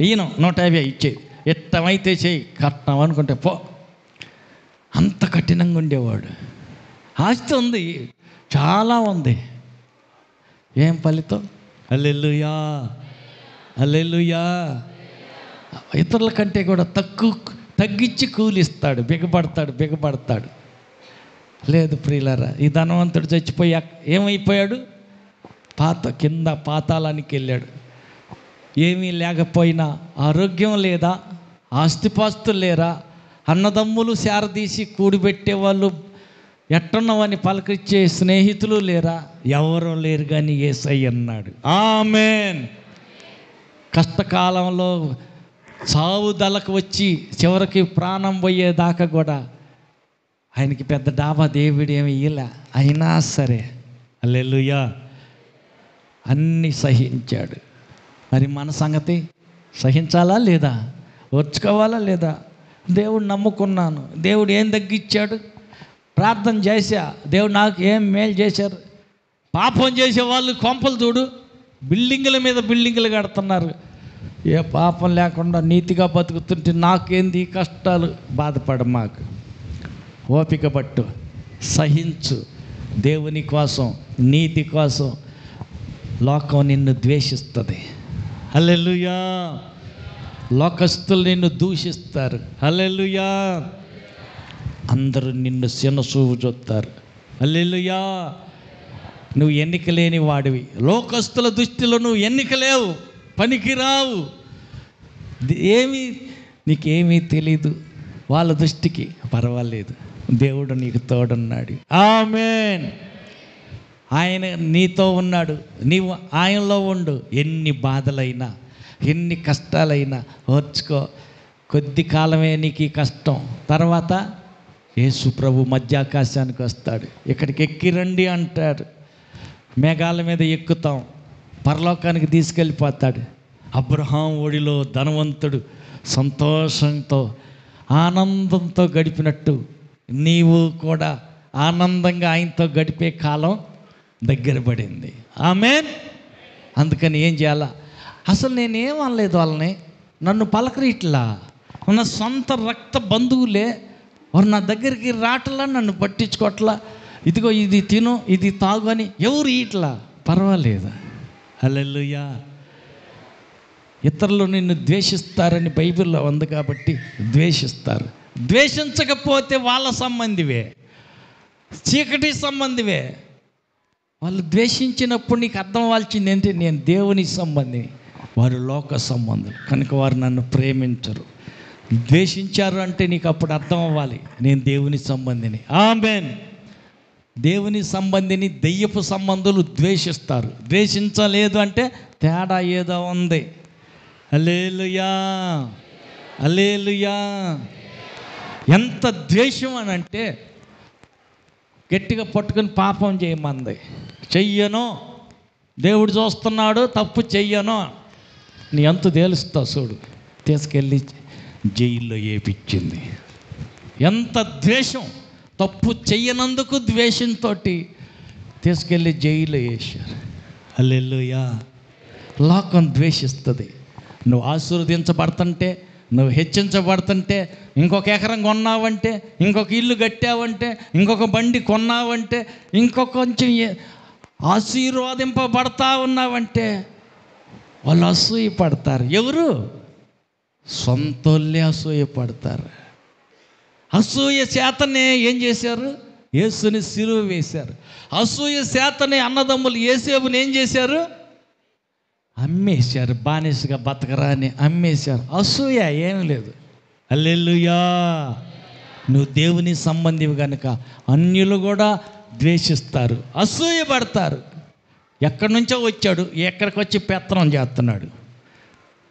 ఈయన 150 ఇచ్చేయి, ఎట్టమైతే చేయి, కట్నం అనుకుంటే పో. అంత కఠినంగా ఉండేవాడు. ఆస్తి ఉంది, చాలా ఉంది, ఏం ఫలితం? హల్లెలూయా. హల్లెలూయా. ఇతరుల కంటే కూడా తగ్గించి కూలిస్తాడు, బిగపడతాడు. లేదు ప్రియులారా, ఈ ధనవంతుడు చచ్చిపోయి ఏమైపోయాడు? కింద పాతాళానికి వెళ్ళాడు. ఏమీ లేకపోయినా ఆరోగ్యం లేదా, ఆస్తిపాస్తులు లేరా, అన్నదమ్ములు శారదీసి కూడిపెట్టేవాళ్ళు, ఎట్టున్నావని పలకరించే స్నేహితులు లేరా, ఎవరు లేరు కానీ యేసయ్య అన్నాడు. ఆమేన్. కష్టకాలంలో చావు దళకు వచ్చి చివరికి ప్రాణం పోయేదాకా కూడా ఆయనకి పెద్ద డాబా దేవుడు ఏమి ఇయ్యలే, అయినా సరే హల్లెలూయా అన్నీ సహించాడు. మరి మన సంగతి సహించాలా లేదా? ఓర్చుకోవాలా లేదా? దేవుడు నమ్ముకున్నాను, దేవుడు ఏం తగ్గించాడు, ప్రార్థన చేశా, దేవుడు నాకు ఏం మేలు చేశారు. పాపం చేసే వాళ్ళు కొంపలు చూడు, బిల్డింగుల మీద బిల్డింగులు కడుతున్నారు, ఏ పాపం లేకుండా నీతిగా బతుకుతుంటే నాకేంది కష్టాలు? బాధపడ మాకు, ఓపిక పట్టు, సహించు. దేవుని కోసం, నీతి కోసం లోకం నిన్ను ద్వేషిస్తుంది. హల్లెలూయా. లోకస్తులు నిన్ను దూషిస్తారు. హల్లెలూయా. అందరూ నిన్ను చిన్నచూపు చూస్తారు. హల్లెలూయా. నువ్వు ఎన్నిక లేని వాడివి, లోకస్తుల దృష్టిలో నువ్వు ఎన్నిక లేవు, పనికిరావు, నీకేమీ తెలీదు. వాళ్ళ దృష్టికి పర్వాలేదు, దేవుడు నీకు తోడున్నాడు. ఆమేన్. ఆయన నీతో ఉన్నాడు, నీవు ఆయనలో ఉండు. ఎన్ని బాధలైనా ఎన్ని కష్టాలైనా ఓర్చుకో. కొద్ది కాలమే నీకు ఈ కష్టం, తర్వాత యేసు ప్రభు మధ్యాకాశానికి వస్తాడు. ఇక్కడికి ఎక్కి రండి అంటాడు. మేఘాల మీద ఎక్కుతాం, పరలోకానికి తీసుకెళ్ళిపోతాడు. అబ్రహాం ఒడిలో ధనవంతుడు సంతోషంతో ఆనందంతో గడిపినట్టు నీవు కూడా ఆనందంగా ఆయనతో గడిపే కాలం దగ్గర పడింది. ఆమేన్. అందుకని ఏం చేయాలా? అసలు నేనేం అనలేదు వాళ్ళని, నన్ను పలకరిట్లా, నా సొంత రక్త బంధువులే వారు నా దగ్గరికి రావట్లా, నన్ను పట్టించుకోవట్లా. ఇదిగో ఇది తిను, ఇది తాగు అని ఎవరు ఇట్లా పర్వాలేదు. హల్లెలూయా. ఇతరులు నిన్ను ద్వేషిస్తారని బైబిల్లో ఉంది కాబట్టి ద్వేషిస్తారు. ద్వేషించకపోతే వాళ్ళ సంబంధివే, చీకటి సంబంధివే. వాళ్ళు ద్వేషించినప్పుడు నీకు అర్థం అవ్వాల్సింది ఏంటి? నేను దేవుని సంబంధిని, వారు లోక సంబంధం కనుక వారు నన్ను ప్రేమించరు. ద్వేషించారు అంటే నీకు అప్పుడు అర్థం అవ్వాలి, నేను దేవుని సంబంధిని. ఆమేన్. దేవుని సంబంధిని దెయ్యపు సంబంధులు ద్వేషిస్తారు. ద్వేషించలేదు అంటే తేడా ఏదో ఉంది. హల్లెలూయా, హల్లెలూయా. ఎంత ద్వేషం అని అంటే గట్టిగా పట్టుకుని పాపం చేయమంది. చెయ్యను, దేవుడు చూస్తున్నాడు, తప్పు చెయ్యను, నీ ఎంత తేలుస్తావు చూడు. తీసుకెళ్ళి జైల్లో వేయించింది. ఎంత ద్వేషం! తప్పు చెయ్యనందుకు ద్వేషంతో తీసుకెళ్ళి జైల్లో వేశారు. హల్లెలూయా. లోకం ద్వేషిస్తుంది. నువ్వు ఆశీర్వదించబడుతుంటే, నువ్వు హెచ్చించబడుతుంటే, ఇంకొక ఎకరం కొన్నావంటే, ఇంకొక ఇల్లు కట్టావంటే, ఇంకొక బండి కొన్నావంటే, ఇంకొక కొంచెం ఆశీర్వాదింపబడతా ఉన్నావంటే వాళ్ళు అసూయపడతారు. ఎవరు? సొంతోళ్ళే అసూయపడతారు. అసూయ చేతనే ఏం చేశారు? యేసుని సిలువ వేశారు. అసూయ చేతనే అన్నదమ్ములు యేసేపుని ఏం చేశారు? అమ్మేశారు. బానిసగా బతకరా అని అమ్మేశారు. అసూయ ఏం లేదు. హల్లెలూయా. నువ్వు దేవుని సంబంధివి కనుక అన్యులు కూడా ద్వేషిస్తారు, అసూయ పడతారు. ఎక్కడి నుంచో వచ్చాడు, ఎక్కడికి వచ్చి పెత్తనం చేస్తున్నాడు.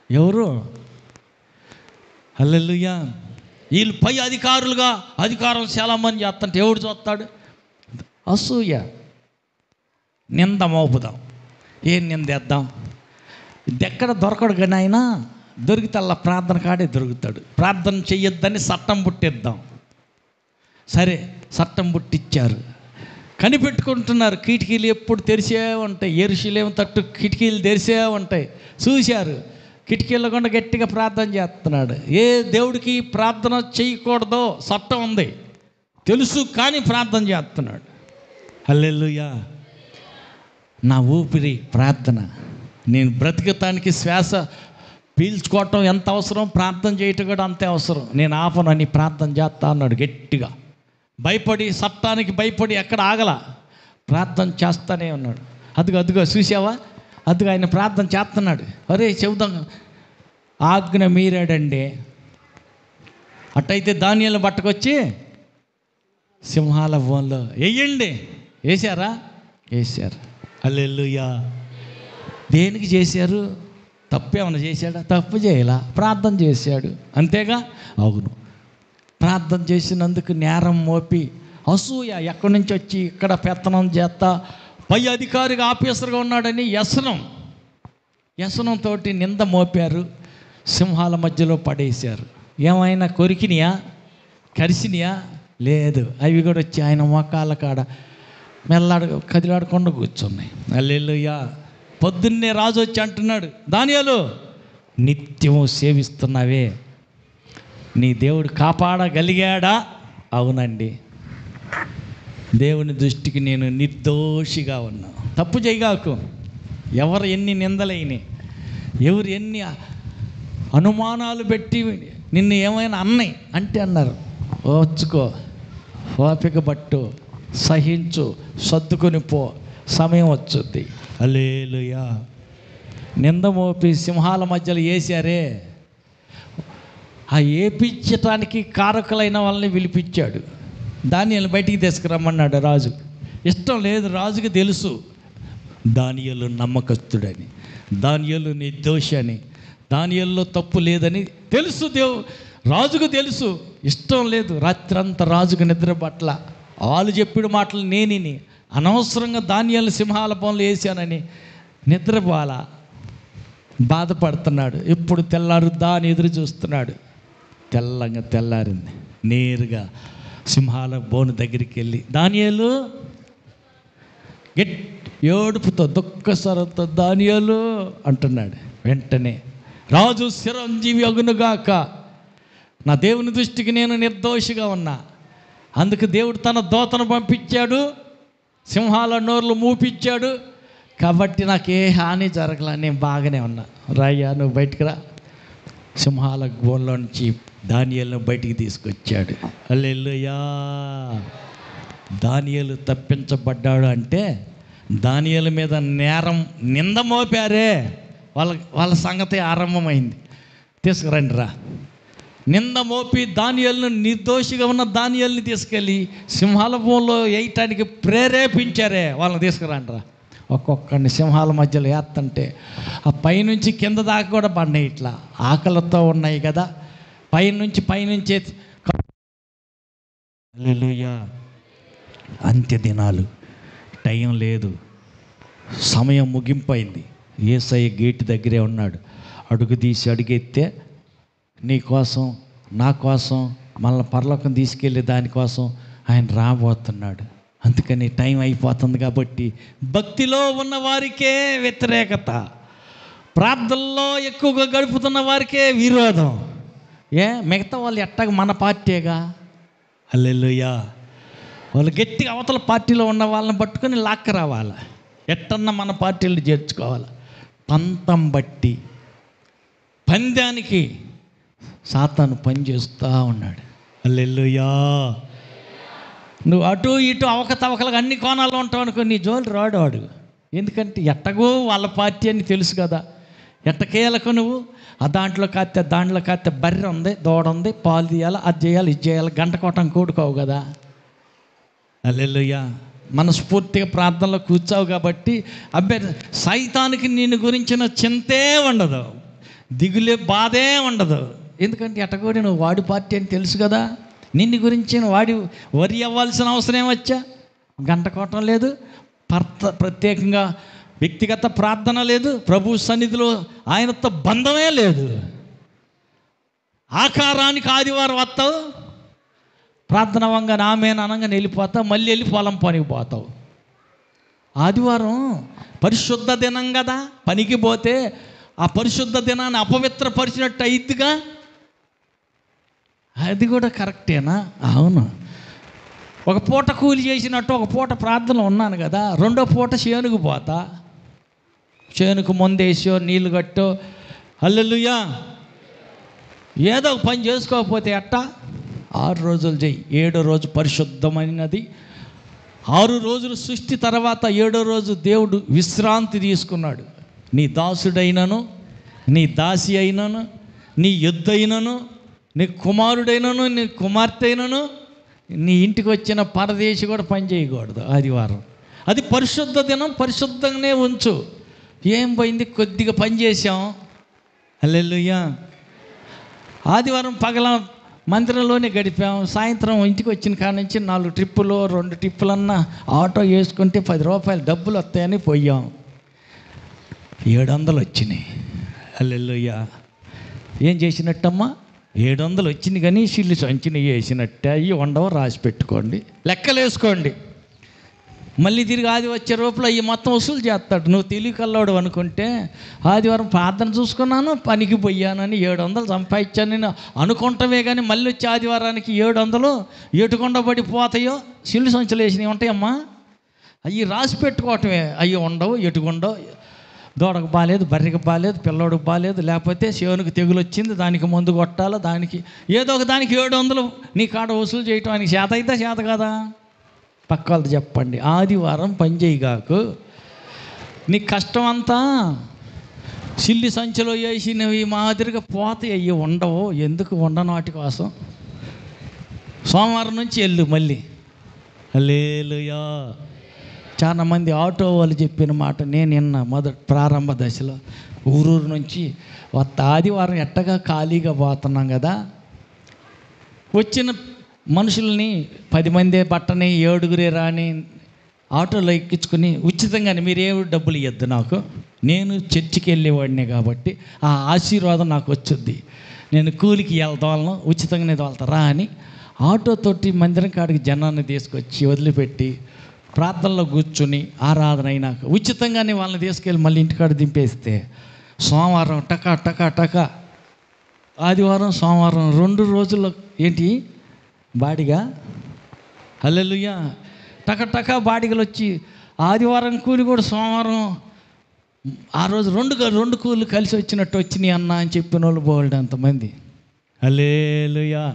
ఎవరు? హల్లెలూయా. వీళ్ళు పై అధికారులుగా అధికారం చాలామంది చేస్తుంటే ఎవడు చూస్తాడు? అసూయ. నింద మోపుదాం. ఏం నిందేద్దాం? ఎక్కడ దొరకడు కానీ ఆయన దొరికితే అలా ప్రార్థన కాడే దొరుకుతాడు. ప్రార్థన చెయ్యొద్దని చట్టం పుట్టిద్దాం. సరే, చట్టం పుట్టించారు, కనిపెట్టుకుంటున్నారు. కిటికీలు ఎప్పుడు తెరిసే ఉంటాయి. యెరూషలేము తట్టు కిటికీలు తెరిసే ఉంటాయి. చూశారు, కిటికీల్లో కూడా గట్టిగా ప్రార్థన చేస్తున్నాడు. ఏ దేవుడికి ప్రార్థన చేయకూడదో చట్టం ఉంది తెలుసు, కానీ ప్రార్థన చేస్తున్నాడు. హల్లెలూయా. నా ఊపిరి ప్రార్థన. నేను బ్రతికటానికి శ్వాస పీల్చుకోవటం ఎంత అవసరం, ప్రార్థన చేయటం కూడా అంతే అవసరం. నేను ఆపనని ప్రార్థన చేస్తా అన్నాడు గట్టిగా. భయపడి, చట్టానికి భయపడి ఎక్కడ ఆగల, ప్రార్థన చేస్తానే ఉన్నాడు. అదిగో చూసావా, అదిగో ఆయన ప్రార్థన చేస్తున్నాడు. అరే చెబుదాం, ఆజ్ఞ మీరాడండి. అట్టయితే దానియేలు పట్టుకొచ్చి సింహాల బోన్లో వేయండి. వేశారా? వేశారు. హల్లెలూయా. దేనికి చేశారు? తప్పేమన్నా చేశాడా? తప్పు చేయలా, ప్రార్థన చేశాడు అంతేగా. అవును, ప్రార్థన చేసినందుకు నేరం మోపి అసూయ ఎక్కడి నుంచి వచ్చి ఇక్కడ పెత్తనం చేస్తా, పై అధికారిగా ఆఫీసర్గా ఉన్నాడని వ్యసనంతో నింద మోపారు. సింహాల మధ్యలో పడేశారు. ఏమైనా కొరికినాయా, కరిసినాయా? లేదు. అవి కూడా వచ్చి ఆయన మొక్కాల కాడ కదిలాడకుండా కూర్చున్నాయి. హల్లెలూయా. పొద్దున్నే రాజు వచ్చి అంటున్నాడు, దానియేలు నిత్యము సేవిస్తున్నావే, నీ దేవుడు కాపాడగలిగాడా? అవునండి, దేవుని దృష్టికి నేను నిర్దోషిగా ఉన్నా. తప్పు చేయగాకు. ఎవరు ఎన్ని నిందలైనాయి, ఎవరు ఎన్ని అనుమానాలు పెట్టి నిన్ను ఏమైనా అన్నాయి అంటే అన్నారు, ఓర్చుకో, ఓపిక పట్టు, సహించు, సర్దుకొని పో, సమయం వచ్చుద్ది. హల్లెలూయా. నింద మోపి సింహాల మధ్యలో వేసారే, ఆ ఏపించటానికి కారకులైన వాళ్ళని పిలిపించాడు. దానియేలు బయటికి తీసుకురమ్మన్నాడు రాజు. ఇష్టం లేదు. రాజుకి తెలుసు దానియేలు నమ్మకస్తుడని, దానియేలు నిర్దోషి అని, దానియేలులో తప్పు లేదని తెలుసు. రాజుకు తెలుసు. ఇష్టం లేదు. రాత్రంతా రాజుకు నిద్ర పట్ల. వాళ్ళు చెప్పిన మాటలు నేనిని అనవసరంగా దానియేలు సింహాల పనులు వేసానని నిద్రపోవాలా, బాధపడుతున్నాడు. ఎప్పుడు తెల్లారుద్దా అని ఎదురు చూస్తున్నాడు. తెల్లారింది. నేరుగా సింహాల బోను దగ్గరికి వెళ్ళి దానియేలు ఏడుపుతో దుఃఖస్వరంతో దానియేలు అంటున్నాడు. వెంటనే రాజు చిరంజీవి అగునుగాక, నా దేవుని దృష్టికి నేను నిర్దోషిగా ఉన్నా, అందుకు దేవుడు తన దూతను పంపించాడు, సింహాల నోర్లు మూపించాడు, కాబట్టి నాకు ఏ హాని జరగల, నేను బాగానే ఉన్నా. రాయ్యా నువ్వు బయటికి రా. సింహాల గోల్లో నుంచి దానియేలును బయటికి తీసుకొచ్చాడు. హల్లెలూయా. దానియేలు తప్పించబడ్డాడు అంటే దానియేలు మీద నింద మోపారే, వాళ్ళ సంగతి ఆరంభమైంది. తీసుకురండి రా. నింద మోపి దానియేలును, నిర్దోషిగా ఉన్న దానియేలుని తీసుకెళ్ళి సింహాల భూమిలో వేయటానికి ప్రేరేపించారే, వాళ్ళని తీసుకురండి రా. ఒక్కొక్కడిని సింహాల మధ్యలో వేస్తుంటే ఆ పైనుంచి కింద దాకా కూడా పడినాయి. ఇట్లా ఆకలితో ఉన్నాయి కదా, పైనుంచి హల్లెలూయా. అంత్య దినాలు, టైం లేదు, సమయం ముగింపైంది. యేసయ్య గేటు దగ్గరే ఉన్నాడు. అడుగు తీసి అడుగెత్తే నీ కోసం, నా కోసం, మనల్ని పరలోకం తీసుకెళ్ళే దానికోసం ఆయన రాబోతున్నాడు. అందుకని టైం అయిపోతుంది కాబట్టి భక్తిలో ఉన్న వారికే వ్యతిరేకత, ప్రార్థనలో ఎక్కువగా గడుపుతున్న వారికే విరోధం. మిగతా వాళ్ళు ఎట్టాగ మన పార్టీగా. హల్లెలూయా. వాళ్ళు గట్టిగా అవతల పార్టీలో ఉన్న వాళ్ళని పట్టుకొని లాక్క రావాలి, ఎట్టన్నా మన పార్టీలు చేర్చుకోవాలి. పంతం బట్టి పందానికి సాతాను పని చేస్తూ ఉన్నాడు. హల్లెలూయా. నువ్వు అటు ఇటు అవకతవకలుగా అన్ని కోణాల్లో ఉంటావు అనుకో, నీ జోలు రాడు. ఎందుకంటే ఎట్టగో వాళ్ళ పార్టీ అని తెలుసు కదా. ఎట్టకేలకు నువ్వు దాంట్లో కాస్తే బర్రె ఉంది, దూడ ఉంది, పాలు తీయాలి, అది చేయాలి, ఇది చేయాలి, గంట కోటం కూడుకోవు కదా. హల్లెలూయా. మనస్ఫూర్తిగా ప్రార్థనలో కూర్చావు కాబట్టి సైతానికి నిన్ను గురించిన చింతే ఉండదు, దిగులే బాధే ఉండదు. ఎందుకంటే ఎట్టగోడి నువ్వు వాడి పార్టీ అని తెలుసు కదా. నిన్ను గురించిన వాడి వరి అవ్వాల్సిన అవసరం ఏమొచ్చా? గంట కోటం లేదు, ప్రత్యేకంగా వ్యక్తిగత ప్రార్థన లేదు, ప్రభు సన్నిధిలో ఆయనతో బంధమే లేదు. ఆకారానికి ఆదివారం వస్తావు, ప్రార్థన వంగని ఆమెను అనగానే వెళ్ళిపోతావు, మళ్ళీ వెళ్ళి పొలం పనికి పోతావు. ఆదివారం పరిశుద్ధ దినం కదా, పనికి పోతే ఆ పరిశుద్ధ దినాన్ని అపవిత్రపరిచినట్టు అయిద్దిగా. అది కూడా కరెక్టేనా? అవును. ఒక పూట కూలి చేసినట్టు ఒక పూట ప్రార్థన ఉన్నాను కదా, రెండో పూట చేనుకు పోతా, చేనుకు మందేసో నీళ్ళు కట్టో, హల్లెలూయా, ఏదో ఒక పని చేసుకోకపోతే ఎట్టా? 6 రోజులు చెయ్యి, 7వ రోజు పరిశుద్ధమైనది. 6 రోజులు సృష్టి తర్వాత 7వ రోజు దేవుడు విశ్రాంతి తీసుకున్నాడు. నీ దాసుడైనను, నీ దాసి అయినను, నీ ఎద్దైనను, నీ కుమారుడైనను, నీ కుమార్తె అయినను, నీ ఇంటికి వచ్చిన పరదేశి కూడా పని చేయకూడదు ఆదివారం. అది పరిశుద్ధ దినం, పరిశుద్ధంగానే ఉంచు. ఏం పోయింది, కొద్దిగా పని చేసాం. హల్లెలూయా. ఆదివారం పగల మందిరంలోనే గడిపాం, సాయంత్రం ఇంటికి వచ్చిన కాడ నుంచి 4 ట్రిప్పులు 2 ట్రిప్పులన్నా ఆటో వేసుకుంటే 10 రూపాయలు డబ్బులు వస్తాయని పోయాం. 700 వచ్చినాయి. హల్లెలూయా. ఏం చేసినట్టమ్మా? 700 వచ్చింది కానీ సిల్లు సంచిని వేసినట్టే. అవి ఉండవు, రాసి పెట్టుకోండి, లెక్కలు వేసుకోండి. మళ్ళీ తిరిగి ఆది వచ్చే రూపంలో అవి మొత్తం వసూలు చేస్తాడు. నువ్వు తెలియకల్లాడు అనుకుంటే ఆదివారం ప్రార్థన చూసుకున్నాను, పనికి పోయానని 700 సంపాదించాను నేను అనుకుంటామే కానీ మళ్ళీ వచ్చే ఆదివారానికి 700 ఎటుకుండా పడిపోతాయో. సిల్లు సంచులు వేసినవి ఉంటాయమ్మా, అవి రాసి పెట్టుకోవటమే. అవి ఉండవు, ఎటుకుండవు. దూడకు బాలేదు, బర్రెకి బాలేదు, పిల్లోడికి బాలేదు, లేకపోతే శివునికి తెగులు వచ్చింది, దానికి మందు కొట్టాలి, దానికి ఏదో ఒక దానికి 700 నీ కాడ వసూలు చేయటం ఆయనకి చేత అయితే చేత కదా. పక్క వాళ్ళతో చెప్పండి, ఆదివారం పని చేయగాకు. నీ కష్టం అంతా సిల్లి సంచిలో వేసినవి మాదిరిగా పోతాయి, అవి ఉండవు. ఎందుకు ఉండను వాటి కోసం? సోమవారం నుంచి వెళ్ళు మళ్ళీ. హల్లెలూయా. చాలామంది ఆటో వాళ్ళు చెప్పిన మాట నేను విన్నా ప్రారంభ దశలో. ఊరూరు నుంచి ఆదివారం ఎట్టగా ఖాళీగా పోతున్నాం కదా, వచ్చిన మనుషుల్ని 10 మందే పట్టని 7గురే రాని ఆటోలో ఎక్కించుకుని ఉచితంగానే మీరే డబ్బులు ఇవ్వద్దు నాకు, నేను చర్చికి వెళ్ళేవాడినే కాబట్టి ఆ ఆశీర్వాదం నాకు వచ్చుద్ది, నేను కూలికి వెళ్తాను ఉచితంగానే వెళ్తారా అని ఆటోతోటి మందిరం కాడికి జనాన్ని తీసుకొచ్చి వదిలిపెట్టి ప్రార్థనలో కూర్చుని ఆరాధన అయినాక ఉచితంగానే వాళ్ళని తీసుకెళ్ళి మళ్ళీ ఇంటికాడ దింపేస్తే సోమవారం టకా టకా టకా, ఆదివారం సోమవారం 2 రోజుల్లో ఏంటి బాడిగా, హల్లెలూయా, టక టకా బాడిగలు వచ్చి ఆదివారం కూలి కూడా సోమవారం ఆ రోజు 2 కూలి కలిసి వచ్చినట్టు వచ్చినాయి అన్న అని చెప్పిన వాళ్ళు బోల్డ్ అంతమంది. హల్లెలూయా.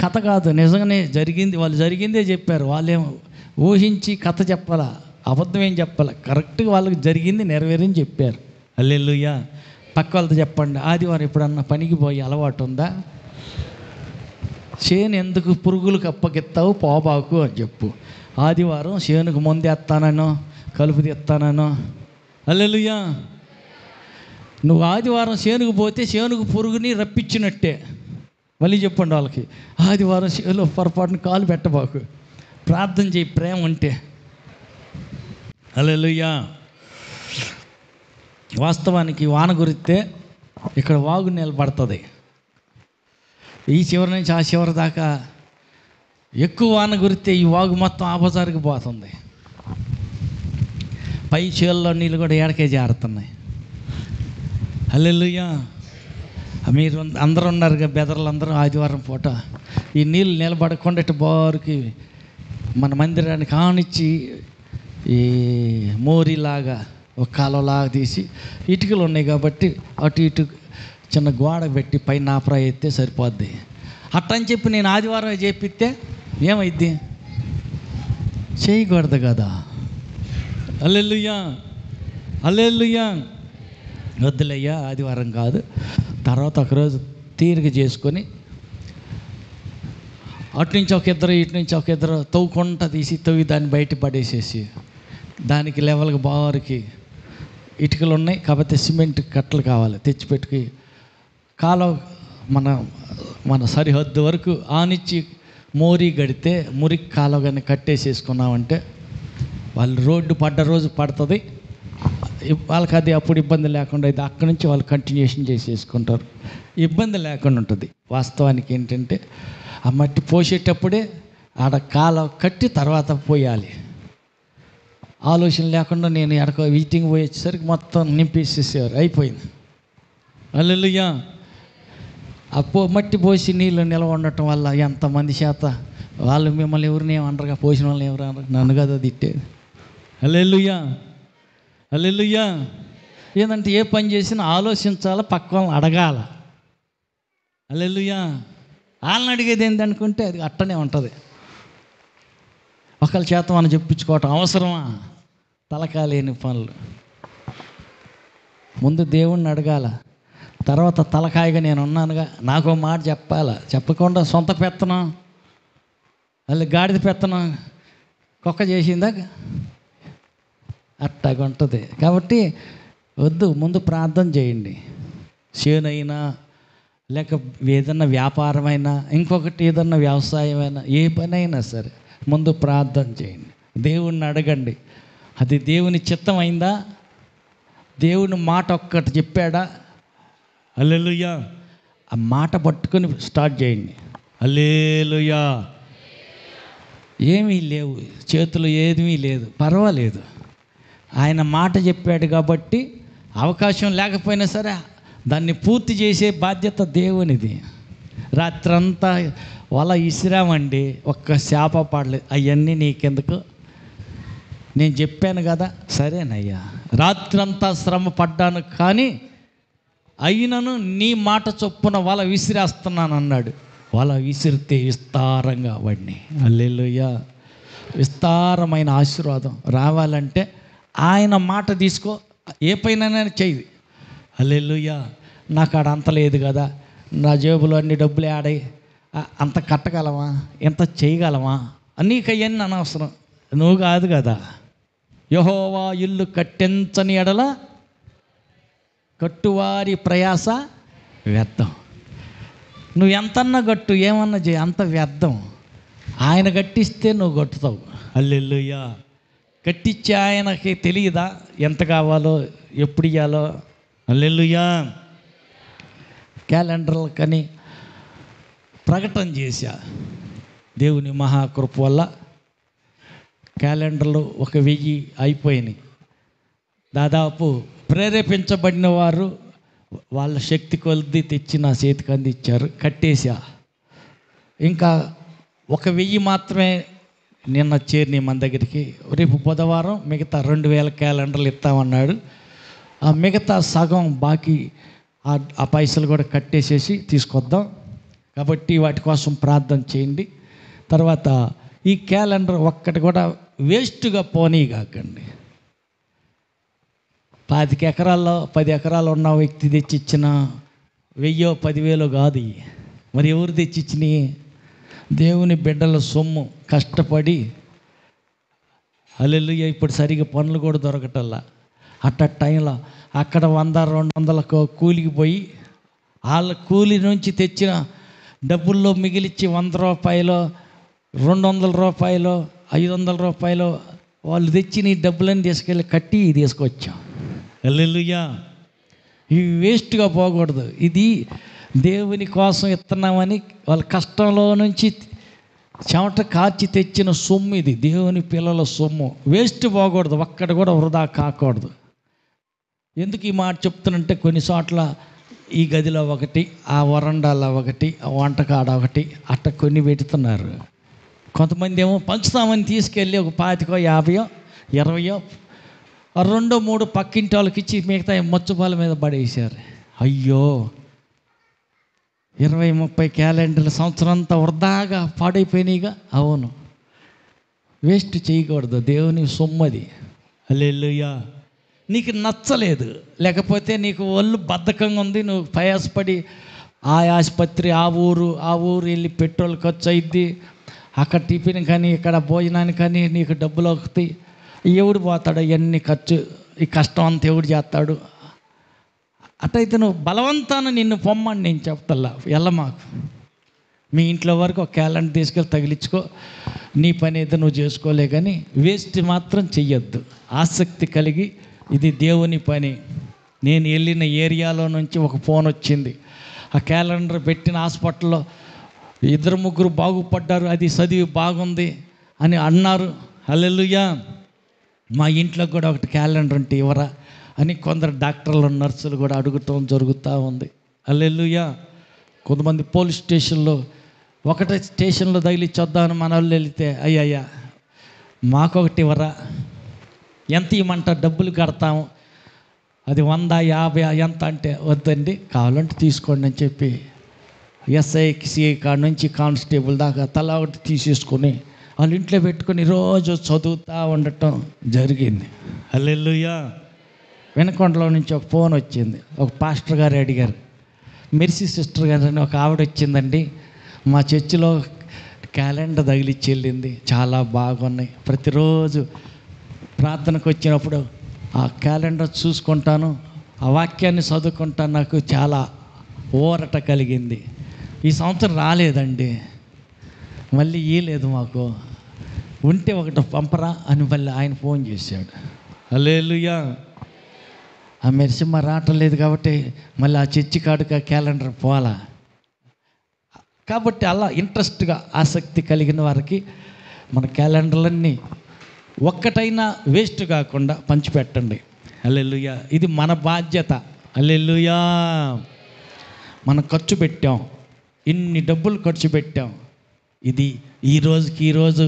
కథ కాదు, నిజంగానే జరిగింది. వాళ్ళు జరిగిందే చెప్పారు. వాళ్ళేమో ఊహించి కథ చెప్పాలా, అబద్ధం ఏం చెప్పాలా, కరెక్ట్గా వాళ్ళకి జరిగింది నెరవేరని చెప్పారు. హల్లెలూయా. పక్క వాళ్ళతో చెప్పండి, ఆదివారం ఎప్పుడన్నా పనికి పోయి అలవాటు ఉందా? చేను ఎందుకు పురుగులకు అప్పగిస్తావు పోబాకు అని చెప్పు. ఆదివారం చేనుకు ముందు ఎత్తానో కలుపు తీస్తానో. హల్లెలూయా. నువ్వు ఆదివారం చేనుకు పోతే చేనుకు పురుగుని రప్పించినట్టే. మళ్ళీ చెప్పండి వాళ్ళకి, ఆదివారం చేనులో పొరపాటున కాలు పెట్టబాకు, ప్రార్థన చేయి ప్రేమ ఉంటే. హల్లెలూయా. వాస్తవానికి వాన కురిస్తే ఇక్కడ వాగు నిలబడుతుంది. ఈ చివరి నుంచి ఆ చివరి దాకా ఎక్కువ వాన కురిస్తే ఈ వాగు మొత్తం ఆబజారుకి పోతుంది. పై చేల్లో నీళ్ళు కూడా ఏడకే జారుతున్నాయి. హల్లెలూయా. మీరు అందరూ ఉన్నారు కదా బెదర్లు అందరూ, ఆదివారం పూట ఈ నీళ్ళు నిలబడకుండా ఇటు బారుకి మన మందిరానికి ఆనిచ్చి ఈ మోరిలాగా ఒక కాలువలాగా తీసి ఇటుకలు ఉన్నాయి కాబట్టి అటు ఇటు చిన్న గోడ పెట్టి పైన నాపరా ఎత్తే సరిపోద్ది. అట్టని చెప్పి నేను ఆదివారం చేపిస్తే ఏమైద్ది? చేయకూడదు కదా. హల్లెలూయా. హల్లెలూయా. వద్దులయ్యా, ఆదివారం కాదు, తర్వాత ఒకరోజు తీరిక చేసుకొని అటు నుంచి ఒక ఇద్దరు ఇటు నుంచి ఒక ఇద్దరు తవ్వుకుంటా తీసి తవ్వి దాన్ని బయట పడేసేసి దానికి లెవెల్కి బారికి ఇటుకలు ఉన్నాయి కాబట్టి సిమెంట్ కట్టలు కావాలి తెచ్చిపెట్టుకి కాలువ మన సరిహద్దు వరకు ఆనిచ్చి మోరీ గడితే మురికి కాలువ కానీ కట్టేసేసుకున్నామంటే వాళ్ళు రోడ్డు పడ్డ రోజు పడుతుంది, వాళ్ళకి అది అప్పుడు ఇబ్బంది లేకుండా ఇది అక్కడి నుంచి వాళ్ళు కంటిన్యూషన్ చేసేసుకుంటారు, ఇబ్బంది లేకుండా ఉంటుంది. వాస్తవానికి ఏంటంటే ఆ మట్టి పోసేటప్పుడే ఆడ కాలువ కట్టి తర్వాత పోయాలి. ఆలోచన లేకుండా నేను ఎడకో వీటింగ్ పోయేసరికి మొత్తం నింపేసేసేవారు, అయిపోయింది. హల్లెలూయా. మట్టి పోసి నీళ్ళు నిల్వ ఉండటం వల్ల ఎంతమంది చేత వాళ్ళు మిమ్మల్ని ఎవరిని ఏమనరుగా, పోసిన వాళ్ళని ఎవరు అనరు, నన్ను కదా తిట్టేది. హల్లెలూయా. హల్లెలూయా. ఏంటంటే ఏ పని చేసినా ఆలోచించాలా, పక్క వాళ్ళని అడగాల. హల్లెలూయా. వాళ్ళని అడిగేది ఏంటనుకుంటే అది అట్టనే ఉంటుంది. ఒకళ్ళ చేత మనం చెప్పించుకోవటం అవసరమా? తలకాలేని పనులు. ముందు దేవుణ్ణి అడగాల, తర్వాత తలకాయగా నేను ఉన్నానుగా నాకు మాట చెప్పాలా. చెప్పకుండా సొంత పెత్తనం మళ్ళీ గాడిద పెత్తనం కుక్క చేసిందా అట్టగా ఉంటుంది. కాబట్టి వద్దు, ముందు ప్రార్థన చేయండి. చేనైనా లేక ఏదన్నా వ్యాపారమైనా ఇంకొకటి ఏదన్నా వ్యవసాయమైనా ఏ పని అయినా సరే ముందు ప్రార్థన చేయండి, దేవుణ్ణి అడగండి. అది దేవుని చిత్తం అయిందా, దేవుని మాట ఒక్కటి చెప్పాడా, హల్లెలూయా, ఆ మాట పట్టుకొని స్టార్ట్ చేయండి. హల్లెలూయా. ఏమీ లేవు చేతులు, ఏమీ లేదు, పర్వాలేదు. ఆయన మాట చెప్పాడు కాబట్టి అవకాశం లేకపోయినా సరే దాన్ని పూర్తి చేసే బాధ్యత దేవునిది. రాత్రంతా వల ఇసిరామండి, ఒక్క శాప పడలేదు. అవన్నీ నీకెందుకు, నేను చెప్పాను కదా. సరేనయ్యా, రాత్రంతా శ్రమ పడ్డాను కానీ అయినను నీ మాట చొప్పున వల విసిరేస్తున్నాను అన్నాడు. వల విసిరితే విస్తారంగా వాడిని. హల్లెలూయా. విస్తారమైన ఆశీర్వాదం రావాలంటే ఆయన మాట తీసుకో, ఏ పైన చెయ్యి. హల్లెలూయా. నాకు ఆడ అంత లేదు కదా, నా జేబులో అన్ని డబ్బులు ఆడాయి, అంత కట్టగలమా, ఎంత చేయగలమా, నీకు అవన్నీ అనవసరం, నువ్వు కాదు కదా. యెహోవా ఇల్లు కట్టించని ఎడల కట్టువారి ప్రయాస వ్యర్థం. నువ్వు ఎంతన్నా కట్టు, ఏమన్నా చేయి, అంత వ్యర్థం. ఆయన కట్టిస్తే నువ్వు కట్టుతావు. హల్లెలూయా. కట్టించే ఆయనకి తెలియదా ఎంత కావాలో, ఎప్పుడు ఇవ్వాలో? హల్లెలూయా. క్యాలెండర్లు కానీ ప్రకటన చేశా. దేవుని మహాకృప వల్ల క్యాలెండర్లు 1000 అయిపోయినాయి. దాదాపు ప్రేరేపించబడిన వారు వాళ్ళ శక్తి కొలది తెచ్చి నా చేతికి అందించారు. కట్టేశా. ఇంకా 1000 మాత్రమే నిన్న చేరినాయి మన దగ్గరికి. రేపు బుధవారం మిగతా 2000 క్యాలెండర్లు ఇస్తామన్నాడు. ఆ మిగతా సగం బాకీ ఆ పైసలు కూడా కట్టేసేసి తీసుకొద్దాం. కాబట్టి వాటి కోసం ప్రార్థన చేయండి. తర్వాత ఈ క్యాలెండర్ ఒక్కటి కూడా వేస్ట్గా పోనీగాకండి. 25 ఎకరాల్లో 10 ఎకరాలు ఉన్న వ్యక్తి తెచ్చిచ్చిన 1000 10,000 కాదు. మరి ఎవరు తెచ్చిచ్చినాయి? దేవుని బిడ్డల సొమ్ము కష్టపడి. హల్లెలూయా. ఇప్పుడు సరిగా పనులు కూడా దొరకటల్లా. అట్ట టైంలో అక్కడ 100-200 కూలికి పోయి వాళ్ళ కూలి నుంచి తెచ్చిన డబ్బుల్లో మిగిలిచ్చి 100 రూపాయలు, 200 రూపాయలు, 500 రూపాయలు వాళ్ళు తెచ్చిన ఈ డబ్బులని తీసుకెళ్ళి కట్టి తీసుకొచ్చాం. హల్లెలూయా. ఇవి వేస్ట్గా పోకూడదు. ఇది దేవుని కోసం ఇస్తున్నామని వాళ్ళ కష్టంలో నుంచి చెమట కార్చి తెచ్చిన సొమ్ము. ఇది దేవుని పిల్లల సొమ్ము. వేస్ట్ పోకూడదు, ఒక్కటి కూడా వృధా కాకూడదు. ఎందుకు ఈ మాట చెప్తున్నంటే కొన్ని చోట్ల ఈ గదిలో ఒకటి, ఆ వరండాలో ఒకటి, ఆ వంటకాడ ఒకటి, అట్ట కొన్ని పెడుతున్నారు. కొంతమంది ఏమో పంచుతామని తీసుకెళ్ళి ఒక 25, 50, 2, 3 పక్కింటి వాళ్ళకి ఇచ్చి మిగతా మచ్చుపాల మీద పడేసారు. అయ్యో, 20-30 క్యాలెండర్లు సంవత్సరం అంతా వృధాగా పాడైపోయినాయిగా. అవును, వేస్ట్ చేయకూడదు. దేవుని సొమ్మది. హల్లెలూయా. నీకు నచ్చలేదు, లేకపోతే నీకు ఒళ్ళు బద్ధకంగా ఉంది, నువ్వు ప్రయాసపడి ఆ ఆసుపత్రి, ఆ ఊరు వెళ్ళి పెట్రోల్ ఖర్చు అయింది, అక్కడ టిఫిన్ కానీ ఇక్కడ భోజనానికి కానీ నీకు డబ్బులు వస్తాయి. ఎవడు పోతాడు ఇవన్నీ ఖర్చు? ఈ కష్టం అంతా ఎవడు చేస్తాడు? అట్టయితే నువ్వు బలవంతాన నిన్ను పొమ్మని నేను చెప్తల్లా. మాకు మీ ఇంట్లో వరకు ఒక క్యాలెండర్ తీసుకెళ్ళి తగిలించుకో, నీ పని అయితే నువ్వు చేసుకోలే, కానీ వేస్ట్ మాత్రం చెయ్యొద్దు. ఆసక్తి కలిగి ఇది దేవుని పని. నేను వెళ్ళిన ఏరియాలో నుంచి ఒక ఫోన్ వచ్చింది. ఆ క్యాలెండర్ పెట్టిన హాస్పిటల్లో 2-3 బాగుపడ్డారు, అది చదివి బాగుంది అని అన్నారు. హల్లెలూయా. మా ఇంట్లో కూడా ఒకటి క్యాలెండర్ ఉంటే ఇవ్వరా అని కొందరు డాక్టర్లు, నర్సులు కూడా అడుగుతాం జరుగుతూ ఉంది. హల్లెలూయా. కొంతమంది పోలీస్ స్టేషన్లో ఒకటే స్టేషన్లో తగిలిచ్చొద్దామని మన వాళ్ళు వెళితే, అయ్యయ్యా మాకొకటి ఇవ్వరా, ఎంత ఇవ్వమంటారు, డబ్బులు కడతాము, అది 100, 50 ఎంత అంటే, వద్దండి కావాలంటే తీసుకోండి అని చెప్పి ఎస్ఐ, సిఐ కాడ నుంచి కానిస్టేబుల్ దాకా తలా ఒకటి తీసేసుకొని వాళ్ళ ఇంట్లో పెట్టుకొని రోజు చదువుతూ ఉండటం జరిగింది. హల్లెలూయా. వెనకొండలో నుంచి ఒక ఫోన్ వచ్చింది. ఒక పాస్టర్ గారు అడిగారు, మెర్సీ సిస్టర్ గారు అని ఒక ఆవిడ వచ్చిందండి, మా చర్చిలో క్యాలెండర్ తగిలిచ్చి వెళ్ళింది, చాలా బాగున్నాయి, ప్రతిరోజు ప్రార్థనకు వచ్చినప్పుడు ఆ క్యాలెండర్ చూసుకుంటాను, ఆ వాక్యాన్ని చదువుకుంటాను, నాకు చాలా ఊరట కలిగింది. ఈ సంవత్సరం రాలేదండి, మళ్ళీ ఇయ్యలేదు, మాకు ఉంటే ఒకటి పంపరా అని మళ్ళీ ఆయన ఫోన్ చేశాడు. హల్లెలూయా. ఆ మెరిసిమ్మ రావట్లేదు కాబట్టి మళ్ళీ ఆ చర్చి కాడుక క్యాలెండర్ పోవాలా. కాబట్టి అలా ఇంట్రెస్ట్గా ఆసక్తి కలిగిన వారికి మన క్యాలెండర్లన్నీ ఒక్కటైనా వేస్ట్ కాకుండా పంచిపెట్టండి. హల్లెలూయా. ఇది మన బాధ్యత. హల్లెలూయా. మనం ఖర్చు పెట్టాం, ఇన్ని డబ్బులు ఖర్చు పెట్టాం, ఇది ఈరోజు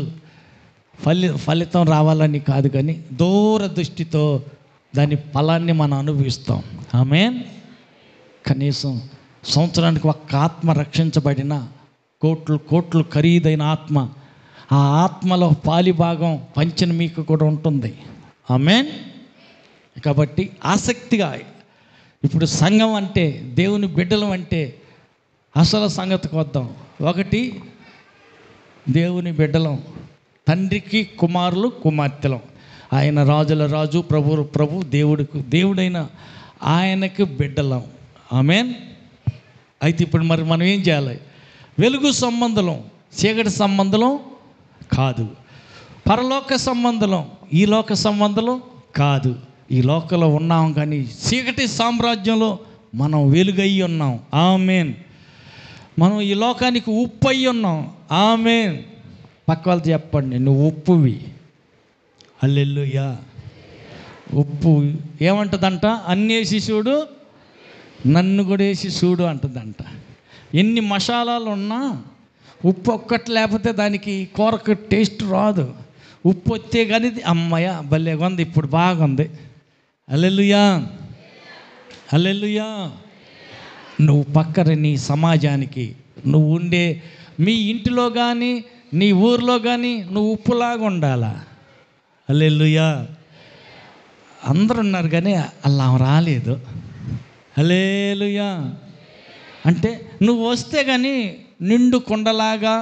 ఫలితం రావాలని కాదు, కానీ దూరదృష్టితో దాని ఫలాన్ని మనం అనుభవిస్తాం. ఆమేన్. కనీసం సంవత్సరానికి ఒక్క ఆత్మ రక్షించబడిన కోట్లు ఖరీదైన ఆత్మ, ఆ ఆత్మలో పాలిభాగం పంచిన మీకు కూడా ఉంటుంది. ఆమేన్. కాబట్టి ఆసక్తిగా ఇప్పుడు సంఘం అంటే, దేవుని బిడ్డలం అంటే అసలు సంగతికి వద్దాం. ఒకటి, దేవుని బిడ్డలం, తండ్రికి కుమారులు కుమార్తెలం. ఆయన రాజుల రాజు, ప్రభు ప్రభు, దేవుడైన ఆయనకు బిడ్డలం. ఆమేన్. అయితే ఇప్పుడు మరి మనం ఏం చేయాలి? వెలుగు సంబంధం, చీకటి సంబంధం కాదు. పరలోక సంబంధం, ఈ లోక సంబంధం కాదు. ఈ లోకంలో ఉన్నాం కానీ చీకటి సామ్రాజ్యంలో మనం వెలుగై ఉన్నాం. ఆమేన్. మనం ఈ లోకానికి ఉప్పు అయి ఉన్నాం. ఆమేన్. పక్క వాళ్ళతో చెప్పండి, నువ్వు ఉప్పువి. హల్లెలూయా. ఉప్పు ఏమంటుందంట? అన్నేసి చూడు, నన్ను కూడా వేసి చూడు అంటుందంట. ఎన్ని మసాలాలు ఉన్నా ఉప్పు ఒక్కటి లేకపోతే దానికి కూరకు టేస్ట్ రాదు. ఉప్పు వస్తే కానీ అమ్మయ్య భలేగా ఉంది, ఇప్పుడు బాగుంది. హల్లెలూయా, హల్లెలూయా. నువ్వు పక్కన నీ సమాజానికి, నువ్వు ఉండే మీ ఇంటిలో కానీ నీ ఊర్లో కానీ నువ్వు ఉప్పులాగా ఉండాలా. హల్లెలూయా. అందరూ ఉన్నారు కానీ అలా రాలేదు. హల్లెలూయా. అంటే నువ్వు వస్తే కానీ నిండు కుండలాగా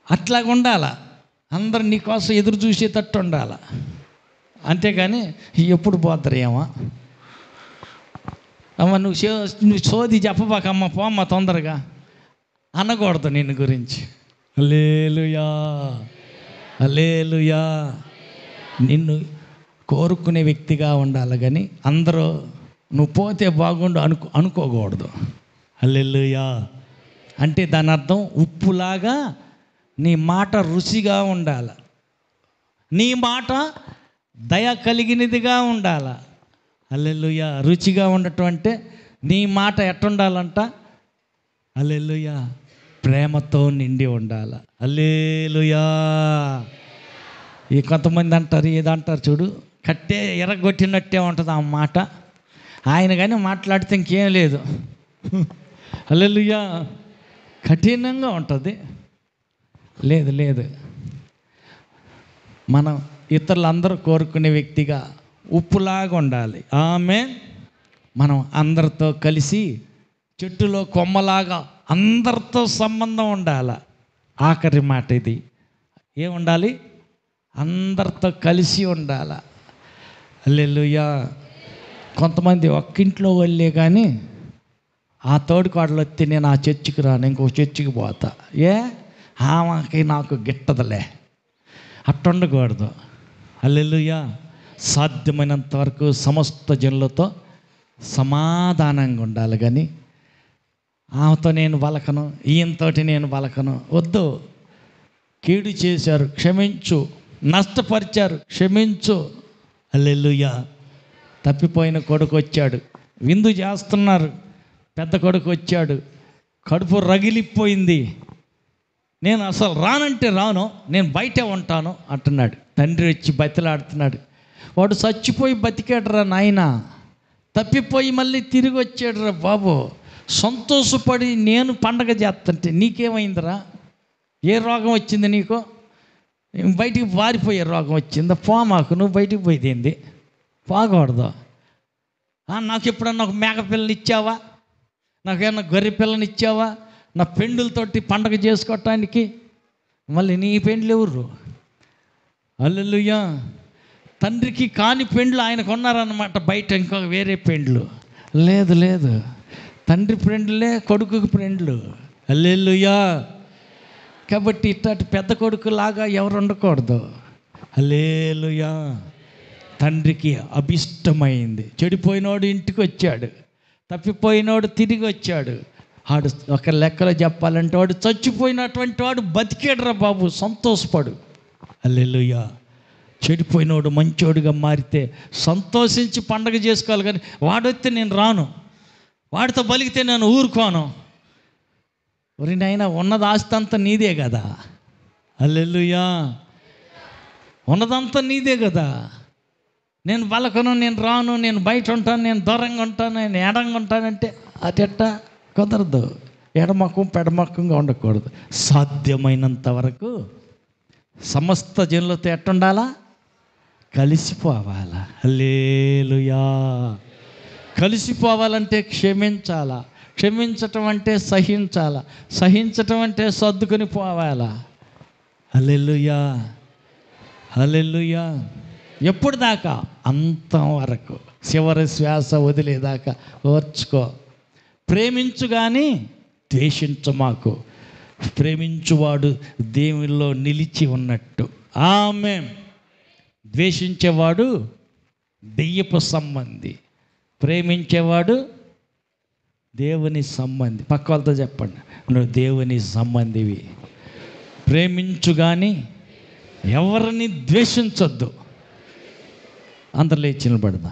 అట్లాగా ఉండాలా. అందరు నీకోసం ఎదురు చూసేటట్టు ఉండాలా. అంతేగాని ఎప్పుడు పోతారు ఏమో అమ్మ, నువ్వు సోది చెప్పబాకమ్మ, పోమ్మ తొందరగా అనకూడదు నిన్ను గురించి. హల్లెలూయా, హల్లెలూయా. నిన్ను కోరుకునే వ్యక్తిగా ఉండాలి కానీ అందరూ నువ్వు పోతే బాగుండు అనుకోకూడదు. హల్లెలూయా. అంటే దాని అర్థం ఉప్పులాగా నీ మాట రుచిగా ఉండాలి, నీ మాట దయ కలిగినదిగా ఉండాలి. హల్లెలూయా. రుచిగా ఉండటం అంటే నీ మాట ఎట్టుండాలంట? హల్లెలూయా. ప్రేమతో నిండి ఉండాలి. హల్లెలూయా. ఈ కొంతమంది అంటారు, ఏదంటారు చూడు, కట్టే ఎర్రగొట్టినట్టే ఉంటుంది ఆ మాట. ఆయన కానీ మాట్లాడితే ఇంకేం లేదు. హల్లెలూయా. కఠినంగా ఉంటుంది. లేదు లేదు, మనం ఇతరులందరూ కోరుకునే వ్యక్తిగా ఉప్పులాగా ఉండాలి. ఆమేన్. మనం అందరితో కలిసి చెట్టులో కొమ్మలాగా అందరితో సంబంధం ఉండాలి. ఆఖరి మాట ఇది. ఏముండాలి? అందరితో కలిసి ఉండాలి. హల్లెలూయా. కొంతమంది ఒక్కింట్లో వాళ్ళే కానీ ఆ తోడుకోడలు వస్తే నేను ఆ చర్చికి రాను, ఇంకో చర్చికి పోతా. ఆమెకి నాకు గిట్టదులే, అట్టుండకూడదు. హల్లెలూయా. సాధ్యమైనంత వరకు సమస్త జనులతో సమాధానంగా ఉండాలి కానీ ఆమెతో నేను పలకను, ఈయనతోటి నేను పలకను. వద్దు. కీడు చేశారు, క్షమించు. నష్టపరిచారు, క్షమించు. హల్లెలూయా. తప్పిపోయిన కొడుకు వచ్చాడు, విందు చేస్తున్నారు. పెద్ద కొడుకు వచ్చాడు, కడుపు రగిలిపోయింది. నేను అసలు రానంటే రాను, నేను బయటే ఉంటాను అంటున్నాడు. తండ్రి వచ్చి బతిలాడుతున్నాడు. వాడు చచ్చిపోయి బతికాడురా నాయన, తప్పిపోయి మళ్ళీ తిరిగి వచ్చాడురా బాబు. సంతోషపడి నేను పండగ చేస్తుంటే నీకేమైందిరా? ఏ రోగం వచ్చింది నీకు? బయటికి పారిపోయే రోగం వచ్చిందా? మాకు నువ్వు బయటికి పోయేది ఏంది? పోకూడదు. నాకు ఎప్పుడన్నా ఒక మేక పిల్లని ఇచ్చావా? నాకేమన్నా గొర్రె పిల్లని ఇచ్చావా? నా పెండ్లతోటి పండగ చేసుకోవటానికి? మళ్ళీ నీ పెండ్లు ఎవరు? హల్లెలూయా. తండ్రికి కాని పెండ్లు ఆయనకు ఉన్నారన్నమాట. బయట ఇంకొక వేరే పెండ్లు లేదు లేదు. తండ్రి ఫ్రెండ్లే కొడుకు ఫ్రెండ్లు. హల్లెలూయా. కాబట్టి ఇట్లాంటి పెద్ద కొడుకులాగా ఎవరు ఉండకూడదు. హల్లెలూయా. తండ్రికి అభిష్టమైంది. చెడిపోయినోడు ఇంటికి వచ్చాడు, తప్పిపోయినోడు తిరిగి వచ్చాడు. వాడు ఒక లెక్కలో చెప్పాలంటే వాడు చచ్చిపోయినటువంటి వాడు బతికేడురా బాబు, సంతోషపడు. హల్లెలూయా. చెడిపోయినోడు మంచోడుగా మారితే సంతోషించి పండగ చేసుకోవాలి కానీ వాడొస్తే నేను రాను, వాడితో బలిగితే నేను ఊరుకోను. ఒరి నాయనా, ఉన్నది ఆస్తి అంతా నీదే కదా. హల్లెలూయా. ఉన్నదంతా నీదే కదా. నేను బలకను, నేను రాను, నేను బయట ఉంటాను, నేను దూరంగా ఉంటాను, నేను ఎడంగా ఉంటానంటే అదెట్టా కుదరదు. ఎడమకం పెడమకంగా ఉండకూడదు. సాధ్యమైనంత వరకు సమస్త జనులతో ఎట్టుండాలా? కలిసిపోవాలా. హల్లెలూయా. కలిసిపోవాలంటే క్షమించాలా. క్షమించటం అంటే సహించాలా. సహించటం అంటే సర్దుకొని పోవాలా. హల్లెలూయా. హల్లెలూయా. ఎప్పుడు దాకా? అంతవరకు, చివరి శ్వాస వదిలేదాకా ఓర్చుకో. ప్రేమించు కానీ ద్వేషించు మాకు. ప్రేమించువాడు దేవునిలో నిలిచి ఉన్నట్టు. ఆమేన్. ద్వేషించేవాడు దెయ్యపు సంబంధి, ప్రేమించేవాడు దేవుని సంబంధి. పక్క వాళ్ళతో చెప్పండి, నువ్వు దేవుని సంబంధివి. ప్రేమించు కానీ ఎవరిని ద్వేషించొద్దు. అందరు లేచి నిలబడదా.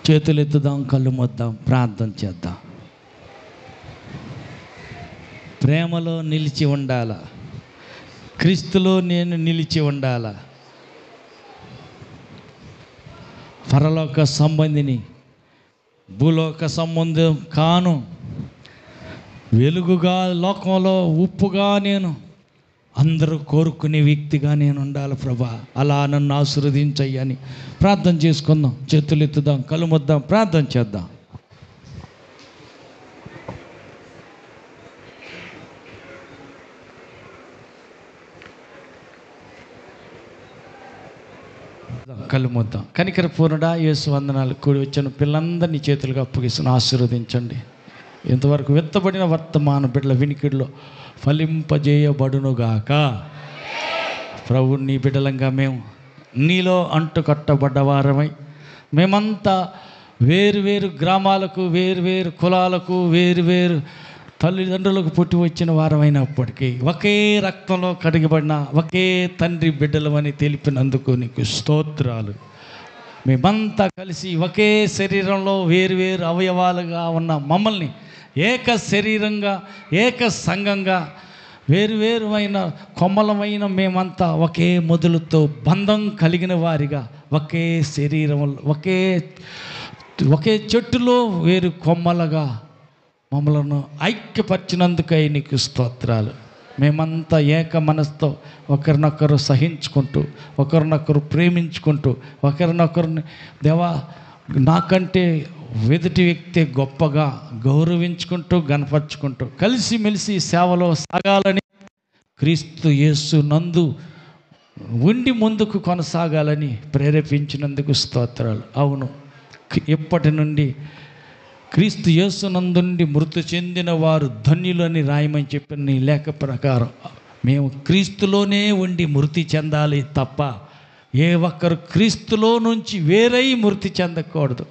చేతులు ఎత్తుదాం, కళ్ళు మొద్దాం, ప్రార్థన చేద్దాం. ప్రేమలో నిలిచి ఉండాలా, క్రీస్తులో నేను నిలిచి ఉండాలా. పరలోక సంబంధిని, భూలోక సంబంధం కాను. వెలుగుగా, లోకంలో ఉప్పుగా నేను అందరూ కోరుకునే వ్యక్తిగా నేను ఉండాలి ప్రభా. అలా నన్ను ఆశీర్వదించయ్యని ప్రార్థన చేసుకుందాం. చేతులు ఎత్తుదాం, కళ్ళు మొద్దాం, ప్రార్థన చేద్దాం. కళ్ళు మొద్దాం. కనికర పూర్ణుడా, యేసు వందనాలు. కూడి వచ్చిన పిల్లలందరినీ చేతులుగా అప్పగిస్తున్న ఆశీర్వదించండి. ఇంతవరకు విత్తబడిన వర్తమాన బిడ్డల వినికిడిలో ఫలింపజేయబడునుగాక. ప్రభు, నీ బిడ్డలంగా మేము నీలో అంటుకట్టబడ్డవారమై, మేమంతా వేరు గ్రామాలకు, వేరు కులాలకు, వేరు తల్లిదండ్రులకు పుట్టి వచ్చిన వారమైనప్పటికీ ఒకే రక్తంలో కడిగబడిన ఒకే తండ్రి బిడ్డలమని తెలిపినందుకు నీకు స్తోత్రాలు. మేమంతా కలిసి ఒకే శరీరంలో వేరు అవయవాలుగా ఉన్న మమ్మల్ని ఏక శరీరంగా, ఏక సంఘంగా, వేరువేరుమైన కొమ్మలమైన మేమంతా ఒకే మొదలుతో బంధం కలిగిన వారిగా, ఒకే శరీరంలో, ఒకే చెట్టులో వేరు కొమ్మలుగా మమ్మలను ఐక్యపరిచినందుకై నీకు స్తోత్రాలు. మేమంతా ఏక మనసుతో ఒకరినొకరు సహించుకుంటూ, ఒకరినొకరు ప్రేమించుకుంటూ, ఒకరినొకరిని దేవా నాకంటే ఎదుటి వ్యక్తి గొప్పగా గౌరవించుకుంటూ, గనపరుచుకుంటూ, కలిసిమెలిసి సేవలో సాగాలని, క్రీస్తు యేసు నందు ఉండి ముందుకు కొనసాగాలని ప్రేరేపించినందుకు స్తోత్రాలు. అవును, ఇప్పటి నుండి క్రీస్తు యేసు నందుండి మృతి చెందిన వారు ధన్యులని రాయమని చెప్పిన నీ లేఖ ప్రకారం మేము క్రీస్తులోనే ఉండి మృతి చెందాలి తప్ప ఏ ఒక్కరు క్రీస్తులో నుంచి వేరై మృతి చెందకూడదు.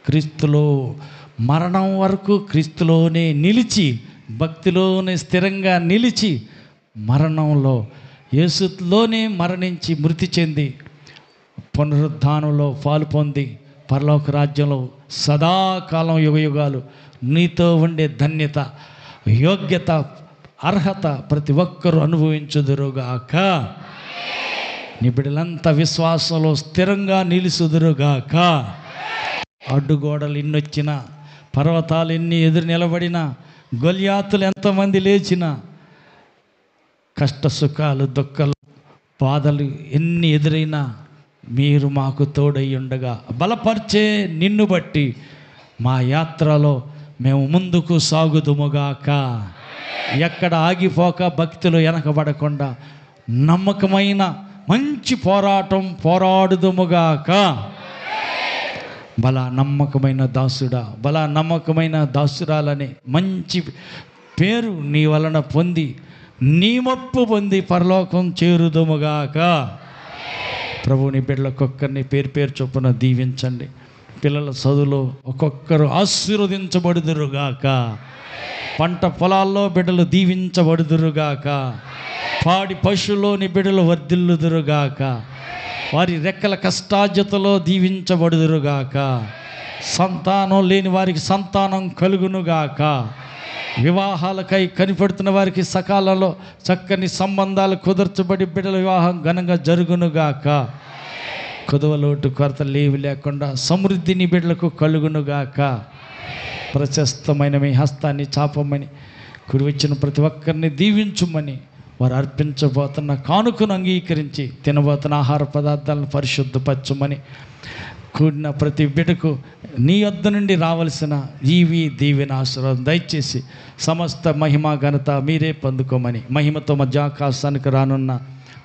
క్రీస్తులో మరణం వరకు క్రీస్తులోనే నిలిచి, భక్తిలోనే స్థిరంగా నిలిచి, మరణంలో యేసులోనే మరణించి మృతి చెంది పునరుద్ధానంలో పాలు పొంది పరలోక రాజ్యంలో సదాకాలం యుగయుగాలు నీతో ఉండే ధన్యత, యోగ్యత, అర్హత ప్రతి ఒక్కరూ అనుభవించుదురుగాక. నీ బిడ్డలంతా విశ్వాసంలో స్థిరంగా నిలుసుదురుగాక. అడ్డుగోడలు ఎన్నొచ్చినా, పర్వతాలు ఎన్ని ఎదురు నిలబడినా, గొల్యాతులు ఎంతమంది లేచినా, కష్ట సుఖాలు, దుఃఖాలు, బాధలు ఎన్ని ఎదురైనా మీరు మాకు తోడై ఉండగా బలపరిచే నిన్ను బట్టి మా యాత్రలో మేము ముందుకు సాగుదుముగాక. ఎక్కడ ఆగిపోక, భక్తిలో వెనకబడకుండా నమ్మకమైన మంచి పోరాటం పోరాడుదుముగాక. బలా నమ్మకమైన దాసుడా, బలా నమ్మకమైన దాసురాలని మంచి పేరు నీ వలన పొంది, నీ మప్పు పొంది పరలోకం చేరుదుముగాక. ప్రభుని బిడ్డలకొక్కరిని పేరు చొప్పున దీవించండి. పిల్లల చదువులో ఒక్కొక్కరు ఆశీర్వదించబడుదురుగాక. పంట పొలాల్లో బిడ్డలు దీవించబడుదురుగాక. పాడి పశువులోని బిడ్డలు వర్ధిల్లుదురుగాక. వారి రెక్కల కష్టార్జితలో దీవించబడుదురుగాక. సంతానం లేని వారికి సంతానం కలుగునుగాక. వివాహాలకై కనిపెడుతున్న వారికి సకాలంలో చక్కని సంబంధాలు కుదర్చబడి బిడ్డల వివాహం ఘనంగా జరుగునుగాక. కుదవలోటు కొరత లేవి లేకుండా సమృద్ధిని బిడ్డలకు కలుగునుగాక. ప్రశస్తమైన మీ హస్తాన్ని చాపమని, కుడి వచ్చిన ప్రతి ఒక్కరిని దీవించుమని, వారు అర్పించబోతున్న కానుకను అంగీకరించి తినబోతున్న ఆహార పదార్థాలను పరిశుద్ధపరచమని, కూడిన ప్రతి బిడ్డకు నీ వద్ద నుండి రావలసిన ఈవి దీవెన ఆశీర్వాదం దయచేసి సమస్త మహిమ ఘనత మీరే పొందుకోమని, మహిమతో మధ్యాకాశానికి రానున్న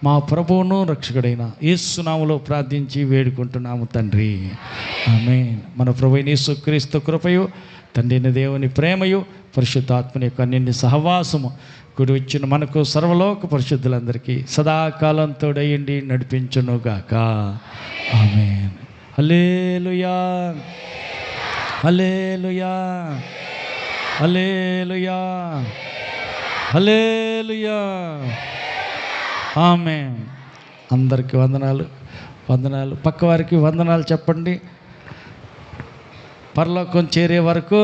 మా ప్రభువును రక్షకుడైన యేసు నామములో ప్రార్థించి వేడుకుంటున్నాము తండ్రి, ఆమేన్. మన ప్రభువైన యేసుక్రీస్తు కృపయు, తండ్రి అయిన దేవుని ప్రేమయు, పరిశుద్ధాత్మని యొక్క అన్యోన్య సహవాసము కూడి వచ్చిన మనకు సర్వలోక పరిశుద్ధులందరికీ సదాకాలం తోడయండి నడిపించునుగాక, ఆమేన్. హల్లెలూయా, హల్లెలూయా, హల్లెలూయా, హల్లెలూయా, ఆమేన్. అందరికీ వందనాలు, వందనాలు. పక్కవారికి వందనాలు చెప్పండి. పరలోకం చేరే వరకు